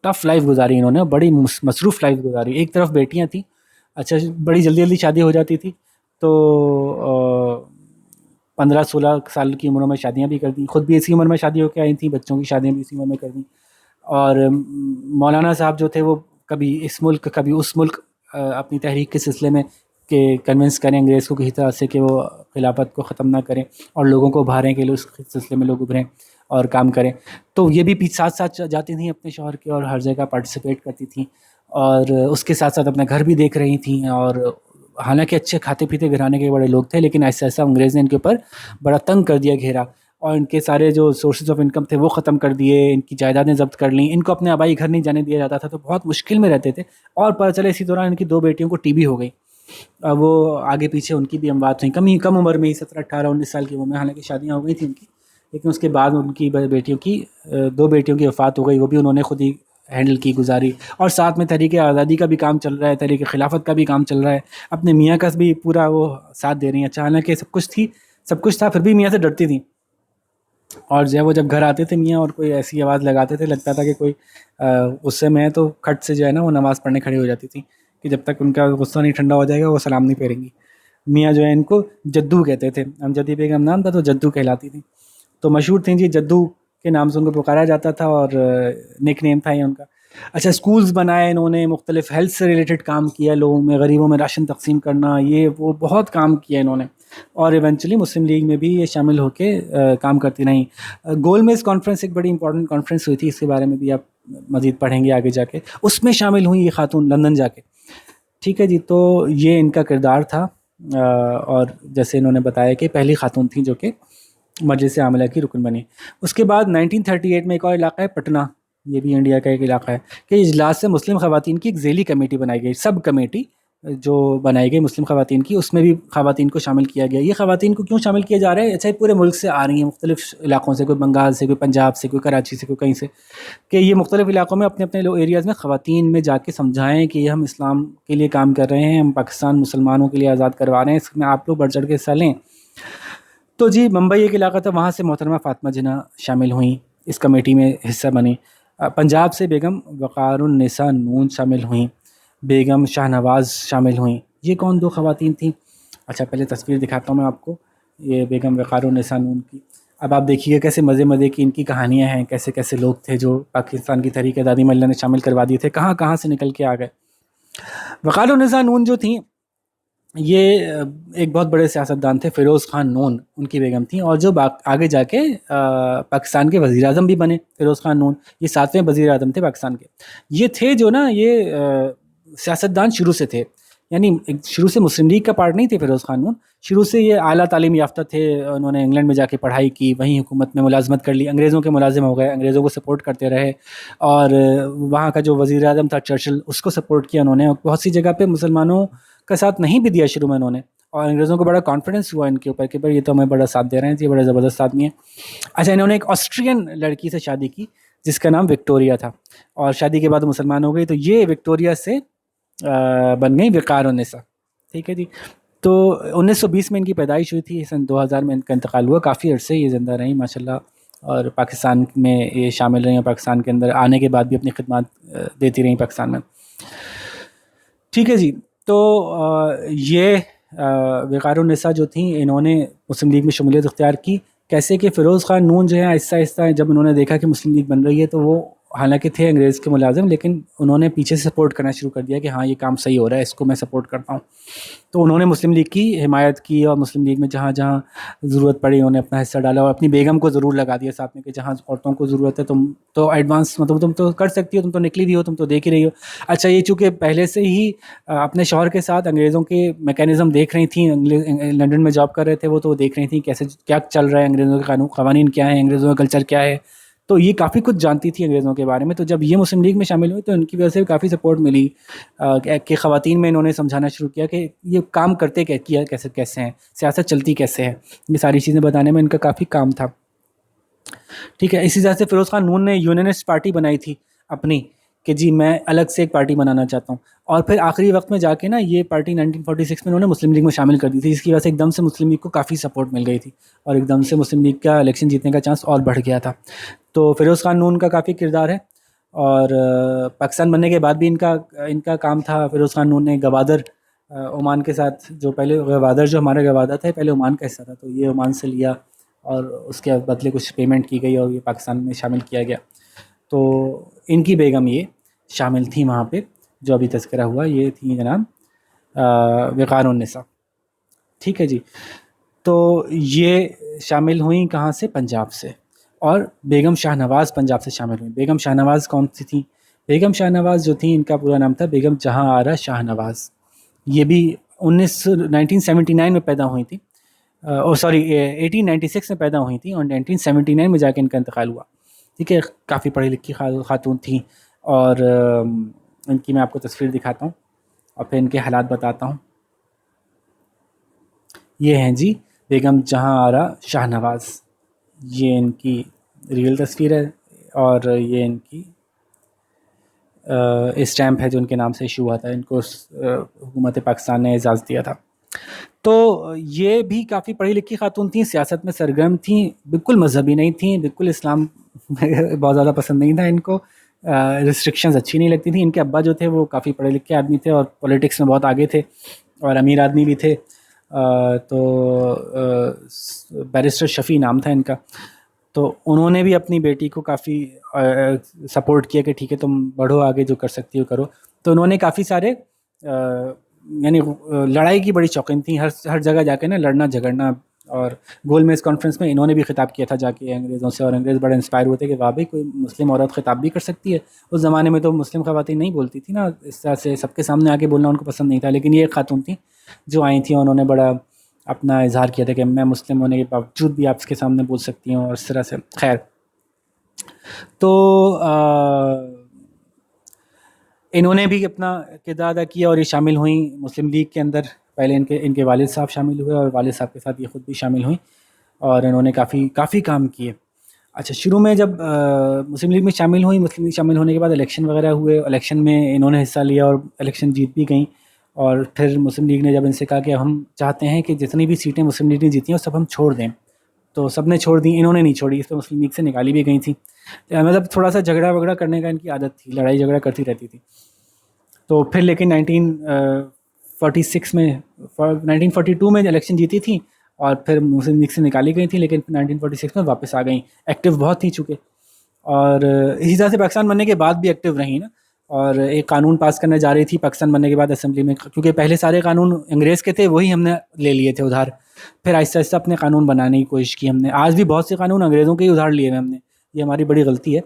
[SPEAKER 1] ٹف لائف گزاری انہوں نے، بڑی مصروف لائف گزاری۔ ایک طرف بیٹیاں تھیں، اچھا بڑی جلدی شادی ہو جاتی تھی، تو 15-16 سال کی عمروں میں شادیاں بھی کر دیں، خود بھی اسی عمر میں شادی ہو کے آئی تھیں، بچوں کی شادیاں بھی اسی عمر میں کر دیں۔ اور مولانا صاحب جو تھے وہ کبھی اس ملک کبھی اس ملک اپنی تحریک کے سلسلے میں کہ کنونس کریں انگریز کو کسی طرح سے کہ وہ خلافت کو ختم نہ کریں اور لوگوں کو ابھاریں کہ اس سلسلے میں لوگ ابھریں اور کام کریں۔ تو یہ بھی ساتھ ساتھ جاتی تھیں اپنے شوہر کے اور ہر جگہ پارٹیسپیٹ کرتی تھیں، اور اس کے ساتھ ساتھ اپنا گھر بھی دیکھ رہی تھیں، اور حالانکہ اچھے کھاتے پیتے گھرانے کے بڑے لوگ تھے، لیکن ایسا ایسا انگریز نے ان کے اوپر بڑا تنگ کر دیا گھیرا، اور ان کے سارے جو سورسز آف انکم تھے وہ ختم کر دیے، ان کی جائیدادیں ضبط کر لیں، ان کو اپنے آبائی گھر نہیں جانے دیا جاتا تھا، تو بہت مشکل میں رہتے تھے. اور پتہ چلے اسی دوران ان کی 2 بیٹیوں کو ٹی بی ہو گئی. وہ آگے پیچھے ان کی بھی اموات ہوئیں، کم عمر میں ہی 17 18 19 سال کی عمر میں، حالانکہ شادیاں ہو گئی تھیں ان کی، لیکن اس کے بعد ان کی بیٹیوں کی 2 بیٹیوں کی وفات ہو گئی، وہ بھی انہوں نے خود ہی ہینڈل کی، گزاری. اور ساتھ میں تحریک آزادی کا بھی کام چل رہا ہے، تحریک خلافت کا بھی کام چل رہا ہے، اپنے میاں کا بھی پورا وہ ساتھ دے رہی ہیں. اچھا حالانکہ سب کچھ تھا، پھر بھی میاں سے ڈرتی تھیں. اور جو ہے وہ جب گھر آتے تھے میاں اور کوئی ایسی آواز لگاتے تھے، لگتا تھا کہ کوئی غصے میں ہے، تو کھٹ سے جو ہے نا وہ نماز پڑھنے کھڑی ہو جاتی تھی کہ جب تک ان کا غصہ نہیں ٹھنڈا ہو جائے گا وہ سلام نہیں پھیریں گی. میاں جو ہے ان کو جدو کہتے تھے، امجدی بیگم نام تھا تو جدو کہلاتی تھی، تو مشہور تھیں جی، جدو کے نام سے ان کو پکارا جاتا تھا، اور نک نیم تھا یہ ان کا. اچھا اسکولز بنائے انہوں نے، مختلف ہیلتھ سے ریلیٹڈ کام کیا، لوگوں میں غریبوں میں راشن تقسیم کرنا، یہ وہ بہت کام کیا انہوں نے. اور ایونچولی مسلم لیگ میں بھی یہ شامل ہو کے کام کرتی رہیں. گول میز کانفرنس ایک بڑی امپورٹنٹ کانفرنس ہوئی تھی، اس کے بارے میں بھی آپ مزید پڑھیں گے آگے جا کے، اس میں شامل ہوئی یہ خاتون لندن جا کے. ٹھیک ہے جی، تو یہ ان کا کردار تھا. اور جیسے انہوں نے بتایا کہ پہلی خاتون تھیں جو کہ مجلس عاملہ کی رکن بنی. اس کے بعد 1938 میں ایک اور علاقہ ہے پٹنہ، یہ بھی انڈیا کا ایک علاقہ ہے، کہ اجلاس سے مسلم خواتین کی ایک ذیلی کمیٹی بنائی گئی، سب کمیٹی جو بنائی گئی مسلم خواتین کی، اس میں بھی خواتین کو شامل کیا گیا. یہ خواتین کو کیوں شامل کیا جا رہا ہے؟ اچھا پورے ملک سے آ رہی ہیں، مختلف علاقوں سے، کوئی بنگال سے، کوئی پنجاب سے، کوئی کراچی سے، کوئی کہیں سے، کہ یہ مختلف علاقوں میں اپنے اپنے ایریاز میں خواتین میں جا کے سمجھائیں کہ یہ ہم اسلام کے لیے کام کر رہے ہیں، ہم پاکستان مسلمانوں کے لیے آزاد کروا رہے ہیں، اس میں آپ لوگ بڑھ چڑھ کے حصہ لیں. تو جی ممبئی ایک علاقہ تھا، وہاں سے محترمہ فاطمہ جناح شامل ہوئیں، اس کمیٹی میں حصہ بنی. پنجاب سے بیگم وقار النساء نون شامل ہوئیں، بیگم شاہ نواز شامل ہوئیں. یہ کون 2 خواتین تھیں؟ اچھا پہلے تصویر دکھاتا ہوں میں آپ کو، یہ بیگم وقار النساء نون کی. اب آپ دیکھیے کیسے مزے مزے کی ان کی کہانیاں ہیں، کیسے کیسے لوگ تھے جو پاکستان کی تحریک آزادی میں اللہ نے شامل کروا دیے تھے، کہاں کہاں سے نکل کے آ گئے. وقار النساء نون جو تھیں یہ ایک بہت بڑے سیاستدان تھے، فیروز خان نون ان کی بیگم تھیں، اور جو آگے جا کے پاکستان کے وزیر اعظم بھی بنے. فیروز خان نون یہ 7ویں وزیر اعظم تھے پاکستان کے. یہ تھے جو نا یہ سیاستدان شروع سے تھے، یعنی شروع سے مسلم لیگ کا پارٹ نہیں تھے فیروز خان نون، شروع سے یہ اعلیٰ تعلیم یافتہ تھے. انہوں نے انگلینڈ میں جا کے پڑھائی کی، وہیں حکومت میں ملازمت کر لی، انگریزوں کے ملازم ہو گئے، انگریزوں کو سپورٹ کرتے رہے، اور وہاں کا جو وزیر اعظم تھا چرچل اس کو سپورٹ کیا انہوں نے. بہت سی جگہ پہ مسلمانوں کا ساتھ نہیں بھی دیا شروع میں انہوں نے، اور انگریزوں کو بڑا کانفیڈنس ہوا ان کے اوپر کہ بھائی یہ تو ہمیں بڑا ساتھ دے رہے ہیں، یہ بڑا زبردست آدمی ہے. اچھا انہوں نے ایک آسٹرین لڑکی سے شادی کی جس کا نام وکٹوریا تھا، اور شادی کے بعد مسلمان ہو گئی، تو یہ وکٹوریا سے بن گئی وقار النساء. ٹھیک ہے جی، تو 1920 میں ان کی پیدائش ہوئی تھی، سن 2000 میں ان کا انتقال ہوا. کافی عرصے یہ زندہ رہیں ماشاءاللہ، اور پاکستان میں یہ شامل رہیں، اور پاکستان کے اندر آنے کے بعد بھی اپنی خدمات دیتی رہیں پاکستان میں. ٹھیک ہے جی، تو یہ وقار النساء جو تھیں انہوں نے مسلم لیگ میں شمولیت اختیار کی. کیسے کہ فیروز خان نون جو ہے آہستہ آہستہ جب انہوں نے دیکھا کہ مسلم لیگ بن رہی ہے، تو وہ حالانکہ تھے انگریز کے ملازم، لیکن انہوں نے پیچھے سے سپورٹ کرنا شروع کر دیا کہ ہاں یہ کام صحیح ہو رہا ہے، اس کو میں سپورٹ کرتا ہوں. تو انہوں نے مسلم لیگ کی حمایت کی، اور مسلم لیگ میں جہاں جہاں ضرورت پڑی انہوں نے اپنا حصہ ڈالا، اور اپنی بیگم کو ضرور لگا دیا ساتھ میں کہ جہاں عورتوں کو ضرورت ہے تم تو ایڈوانس مطلب تم تو کر سکتی ہو، تم تو نکلی ہوئی ہو، تم تو دیکھ ہی رہی ہو. اچھا یہ چونکہ پہلے سے ہی اپنے شوہر کے ساتھ انگریزوں کے میکینزم دیکھ رہی تھیں، لنڈن میں جاب کر رہے تھے وہ، تو وہ دیکھ رہی تھیں کیسے کیا چل رہا ہے، انگریزوں کے قوانین کیا ہیں، انگریزوں کا کلچر کیا ہے، تو یہ کافی کچھ جانتی تھی انگریزوں کے بارے میں. تو جب یہ مسلم لیگ میں شامل ہوئی تو ان کی وجہ سے کافی سپورٹ ملی کہ خواتین میں انہوں نے سمجھانا شروع کیا کہ یہ کام کرتے کیسے ہیں، سیاست چلتی کیسے ہے، یہ ساری چیزیں بتانے میں ان کا کافی کام تھا. ٹھیک ہے، اسی طرح سے فیروز خان نون نے یونینسٹ پارٹی بنائی تھی اپنی کہ جی میں الگ سے ایک پارٹی بنانا چاہتا ہوں، اور پھر آخری وقت میں جا کے نا یہ پارٹی 1946 میں انہوں نے مسلم لیگ میں شامل کر دی تھی، جس کی وجہ سے ایک دم سے مسلم لیگ کو کافی سپورٹ مل گئی تھی، اور ایک دم سے مسلم لیگ کا الیکشن جیتنے کا چانس اور بڑھ گیا تھا. تو فیروز خان نون کا کافی کردار ہے، اور پاکستان بننے کے بعد بھی ان کا کام تھا. فیروز خان نون نے گوادر عمان کے ساتھ، جو پہلے گوادر جو ہمارا گوادر تھا پہلے عمان کا حصہ تھا، تو یہ عمان سے لیا اور اس کے بدلے کچھ پیمنٹ کی گئی اور یہ پاکستان میں شامل کیا گیا. تو ان کی بیگم یہ شامل تھیں وہاں پہ جو ابھی تذکرہ ہوا، یہ تھیں جناب وقار النساء. ٹھیک ہے جی، تو یہ شامل ہوئیں کہاں سے؟ پنجاب سے. اور بیگم شاہ نواز پنجاب سے شامل ہوئیں. بیگم شاہ نواز کون سی تھیں؟ بیگم شاہ نواز جو تھیں ان کا پورا نام تھا بیگم جہاں آرا شاہ نواز. یہ بھی 1979 میں پیدا ہوئی تھیں، اور سوری 1896 میں پیدا ہوئی تھیں اور 1979 میں جا کے ان کا انتقال ہوا. ٹھیک ہے، کافی پڑھی لکھی خاتون تھیں، اور ان کی میں آپ کو تصویر دکھاتا ہوں اور پھر ان کے حالات بتاتا ہوں. یہ ہیں جی بیگم جہاں آرا شاہ نواز، یہ ان کی ریئل تصویر ہے، اور یہ ان کی اسٹیمپ ہے جو ان کے نام سے ایشو ہوا تھا. ان کو حکومت پاکستان نے اعزاز دیا تھا. تو یہ بھی کافی پڑھی لکھی خاتون تھیں، سیاست میں سرگرم تھیں، بالکل مذہبی نہیں تھیں، بالکل اسلام بہت زیادہ پسند نہیں تھا ان کو، ریسٹرکشنز اچھی نہیں لگتی تھیں. ان کے ابا جو تھے وہ کافی پڑھے لکھے آدمی تھے اور پولیٹکس میں بہت آگے تھے اور امیر آدمی بھی تھے. تو بیرسٹر شفیع نام تھا ان کا. تو انہوں نے بھی اپنی بیٹی کو کافی سپورٹ کیا کہ ٹھیک ہے تم بڑھو آگے، جو کر سکتی ہو کرو. تو انہوں نے کافی سارے یعنی لڑائی کی بڑی شوقین تھیں، ہر جگہ جا کے نا لڑنا جھگڑنا. اور گول میز کانفرنس میں انہوں نے بھی خطاب کیا تھا جا کے انگریزوں سے، اور انگریز بڑے انسپائر ہوتے کہ واہ بھائی کوئی مسلم عورت خطاب بھی کر سکتی ہے. اس زمانے میں تو مسلم خواتین نہیں بولتی تھی نا اس طرح سے، سب کے سامنے آگے بولنا ان کو پسند نہیں تھا. لیکن یہ ایک خاتون تھیں جو آئی تھیں، انہوں نے بڑا اپنا اظہار کیا تھا کہ میں مسلم ہونے کے باوجود بھی آپ کے سامنے بول سکتی ہوں، اور اس طرح سے. خیر، تو انہوں نے بھی اپنا کردار ادا کیا اور یہ شامل ہوئیں مسلم لیگ کے اندر. پہلے ان کے والد صاحب شامل ہوئے، اور والد صاحب کے ساتھ یہ خود بھی شامل ہوئیں، اور انہوں نے کافی کام کیے. اچھا، شروع میں جب مسلم لیگ میں شامل ہوئیں، مسلم لیگ شامل ہونے کے بعد الیکشن وغیرہ ہوئے، الیکشن میں انہوں نے حصہ لیا اور الیکشن جیت بھی گئیں. اور پھر مسلم لیگ نے جب ان سے کہا کہ ہم چاہتے ہیں کہ جتنی بھی سیٹیں مسلم لیگ نے جیتی ہیں وہ سب ہم چھوڑ دیں، تو سب نے چھوڑ دیں، انہوں نے نہیں چھوڑی. اس پہ مسلم لیگ سے نکالی بھی گئی تھیں. مطلب تھوڑا سا جھگڑا وگڑا کرنے کا ان کی عادت تھی، لڑائی جھگڑا کرتی رہتی تھی. تو پھر لیکن 1946 میں 1942 میں الیکشن جیتی تھیں، اور پھر مسلم لیگ سے نکالی گئی تھیں، لیکن 1946 میں واپس آ گئیں. ایکٹیو بہت تھیں چونکہ، اور اسی طرح سے پاکستان بننے کے بعد بھی ایکٹیو رہیں نا. اور ایک قانون پاس کرنے جا رہی تھی پاکستان بننے کے بعد اسمبلی میں، کیونکہ پہلے سارے قانون انگریز کے تھے وہی ہم نے لے لیے تھے ادھار. پھر آہستہ آہستہ اپنے قانون بنانے کی کوشش کی ہم نے. آج بھی بہت سے قانون انگریزوں کے ہی ادھار لیے ہوئے ہم نے، یہ ہماری بڑی غلطی ہے.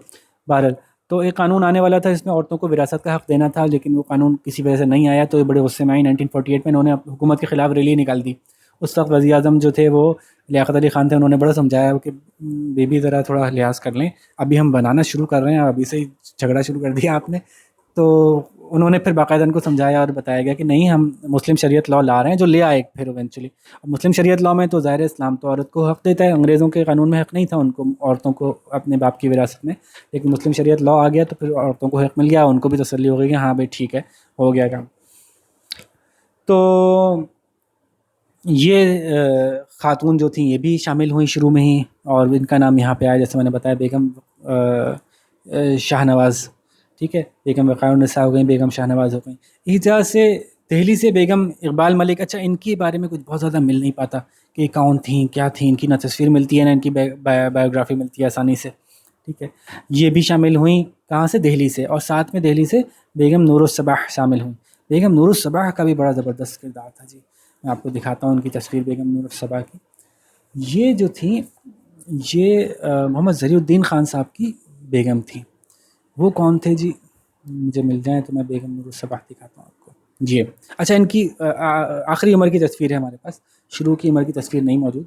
[SPEAKER 1] بہرحال، تو ایک قانون آنے والا تھا جس میں عورتوں کو وراثت کا حق دینا تھا، لیکن وہ قانون کسی وجہ سے نہیں آیا، تو یہ بڑے غصے میں آئی. 1948 میں انہوں نے حکومت کے خلاف ریلی نکال دی. اس وقت وزیر اعظم جو تھے وہ لیاقت علی خان تھے. انہوں نے بڑا سمجھایا کہ بی ذرا تھوڑا لحاظ کر لیں، ابھی ہم بنانا شروع کر رہے ہیں، ابھی سے ہی جھگڑا شروع کر دیا آپ نے. تو انہوں نے پھر باقاعدہ ان کو سمجھایا اور بتایا گیا کہ نہیں، ہم مسلم شریعت لا لا رہے ہیں، جو لے آئے پھر ایونچولی. مسلم شریعت لا میں تو ظاہر اسلام تو عورت کو حق دیتا ہے، انگریزوں کے قانون میں حق نہیں تھا ان کو عورتوں کو اپنے باپ کی وراثت میں، لیکن مسلم شریعت لا آ گیا تو پھر عورتوں کو حق مل گیا، ان کو بھی تسلی ہو گئی کہ ہاں بھائی ٹھیک ہے، ہو گیا کام. تو یہ خاتون جو تھیں یہ بھی شامل ہوئیں شروع میں ہی، اور ان کا نام یہاں پہ آیا جیسے میں نے بتایا، بیگم شاہ نواز. ٹھیک ہے، بیگم وقار النساء ہو گئیں، بیگم شاہ نواز ہو گئیں. اسی طرح سے دہلی سے بیگم اقبال ملک. اچھا، ان کے بارے میں کچھ بہت زیادہ مل نہیں پاتا کہ کون تھیں، کیا تھیں. ان کی نہ تصویر ملتی ہے نہ ان کی بایوگرافی ملتی ہے آسانی سے. ٹھیک ہے، یہ بھی شامل ہوئیں کہاں سے؟ دہلی سے. اور ساتھ میں دہلی سے بیگم نور الصباح شامل ہوئیں. بیگم نور الصباح کا بھی بڑا زبردست کردار تھا جی. میں آپ کو دکھاتا ہوں ان کی تصویر بیگم نور الصباح کی. یہ جو تھیں یہ محمد ظہیر الدین خان صاحب کی بیگم تھیں. وہ کون تھے جی؟ مجھے مل جائیں تو میں بیگم نور الصباح دکھاتا ہوں آپ کو جی. اچھا، ان کی آخری عمر کی تصویر ہے ہمارے پاس، شروع کی عمر کی تصویر نہیں موجود.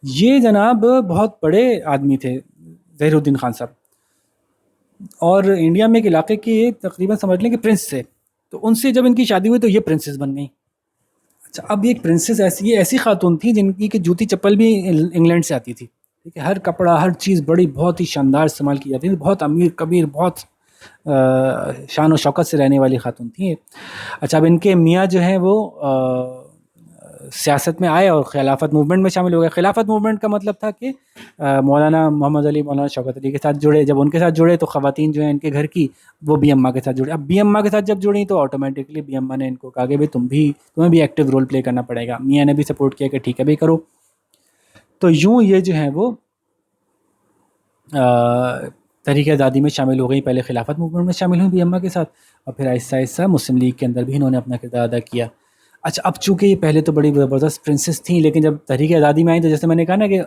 [SPEAKER 1] یہ جناب بہت بڑے آدمی تھے ظہیر الدین خان صاحب، اور انڈیا میں ایک علاقے کے تقریباً سمجھ لیں کہ پرنس تھے. تو ان سے جب ان کی شادی ہوئی تو یہ پرنسس بن گئیں. اچھا، اب یہ پرنسس ایسی خاتون تھی جن کی کہ جوتی چپل بھی انگلینڈ سے آتی تھی. ٹھیک ہے، ہر کپڑا ہر چیز بہت ہی شاندار استعمال کی جاتی تھی. بہت امیر کبیر، بہت شان و شوکت سے رہنے والی خاتون تھیں. اچھا، اب ان کے میاں جو ہیں وہ سیاست میں آئے اور خلافت موومنٹ میں شامل ہو گئے. خلافت موومنٹ کا مطلب تھا کہ مولانا محمد علی، مولانا شوکت علی کے ساتھ جڑے. جب ان کے ساتھ جڑے تو خواتین جو ہیں ان کے گھر کی وہ بی اماں کے ساتھ جڑے. اب بی اماں کے ساتھ جب جڑیں تو آٹومیٹکلی بی اماں نے ان کو کہا کہ بھائی تمہیں بھی ایکٹیو رول پلے کرنا پڑے گا. میاں نے بھی سپورٹ کیا کہ ٹھیک ہے بھائی کرو. تو یوں یہ جو ہیں وہ تحریک آزادی میں شامل ہو گئی. پہلے خلافت موومنٹ میں شامل ہوئی بی اماں کے ساتھ، اور پھر آہستہ آہستہ مسلم لیگ کے اندر بھی انہوں نے اپنا کردار ادا کیا. اچھا، اب چونکہ یہ پہلے تو بڑی زبردست پرنسس تھیں، لیکن جب تحریک آزادی میں آئیں تو جیسے میں نے کہا نا کہ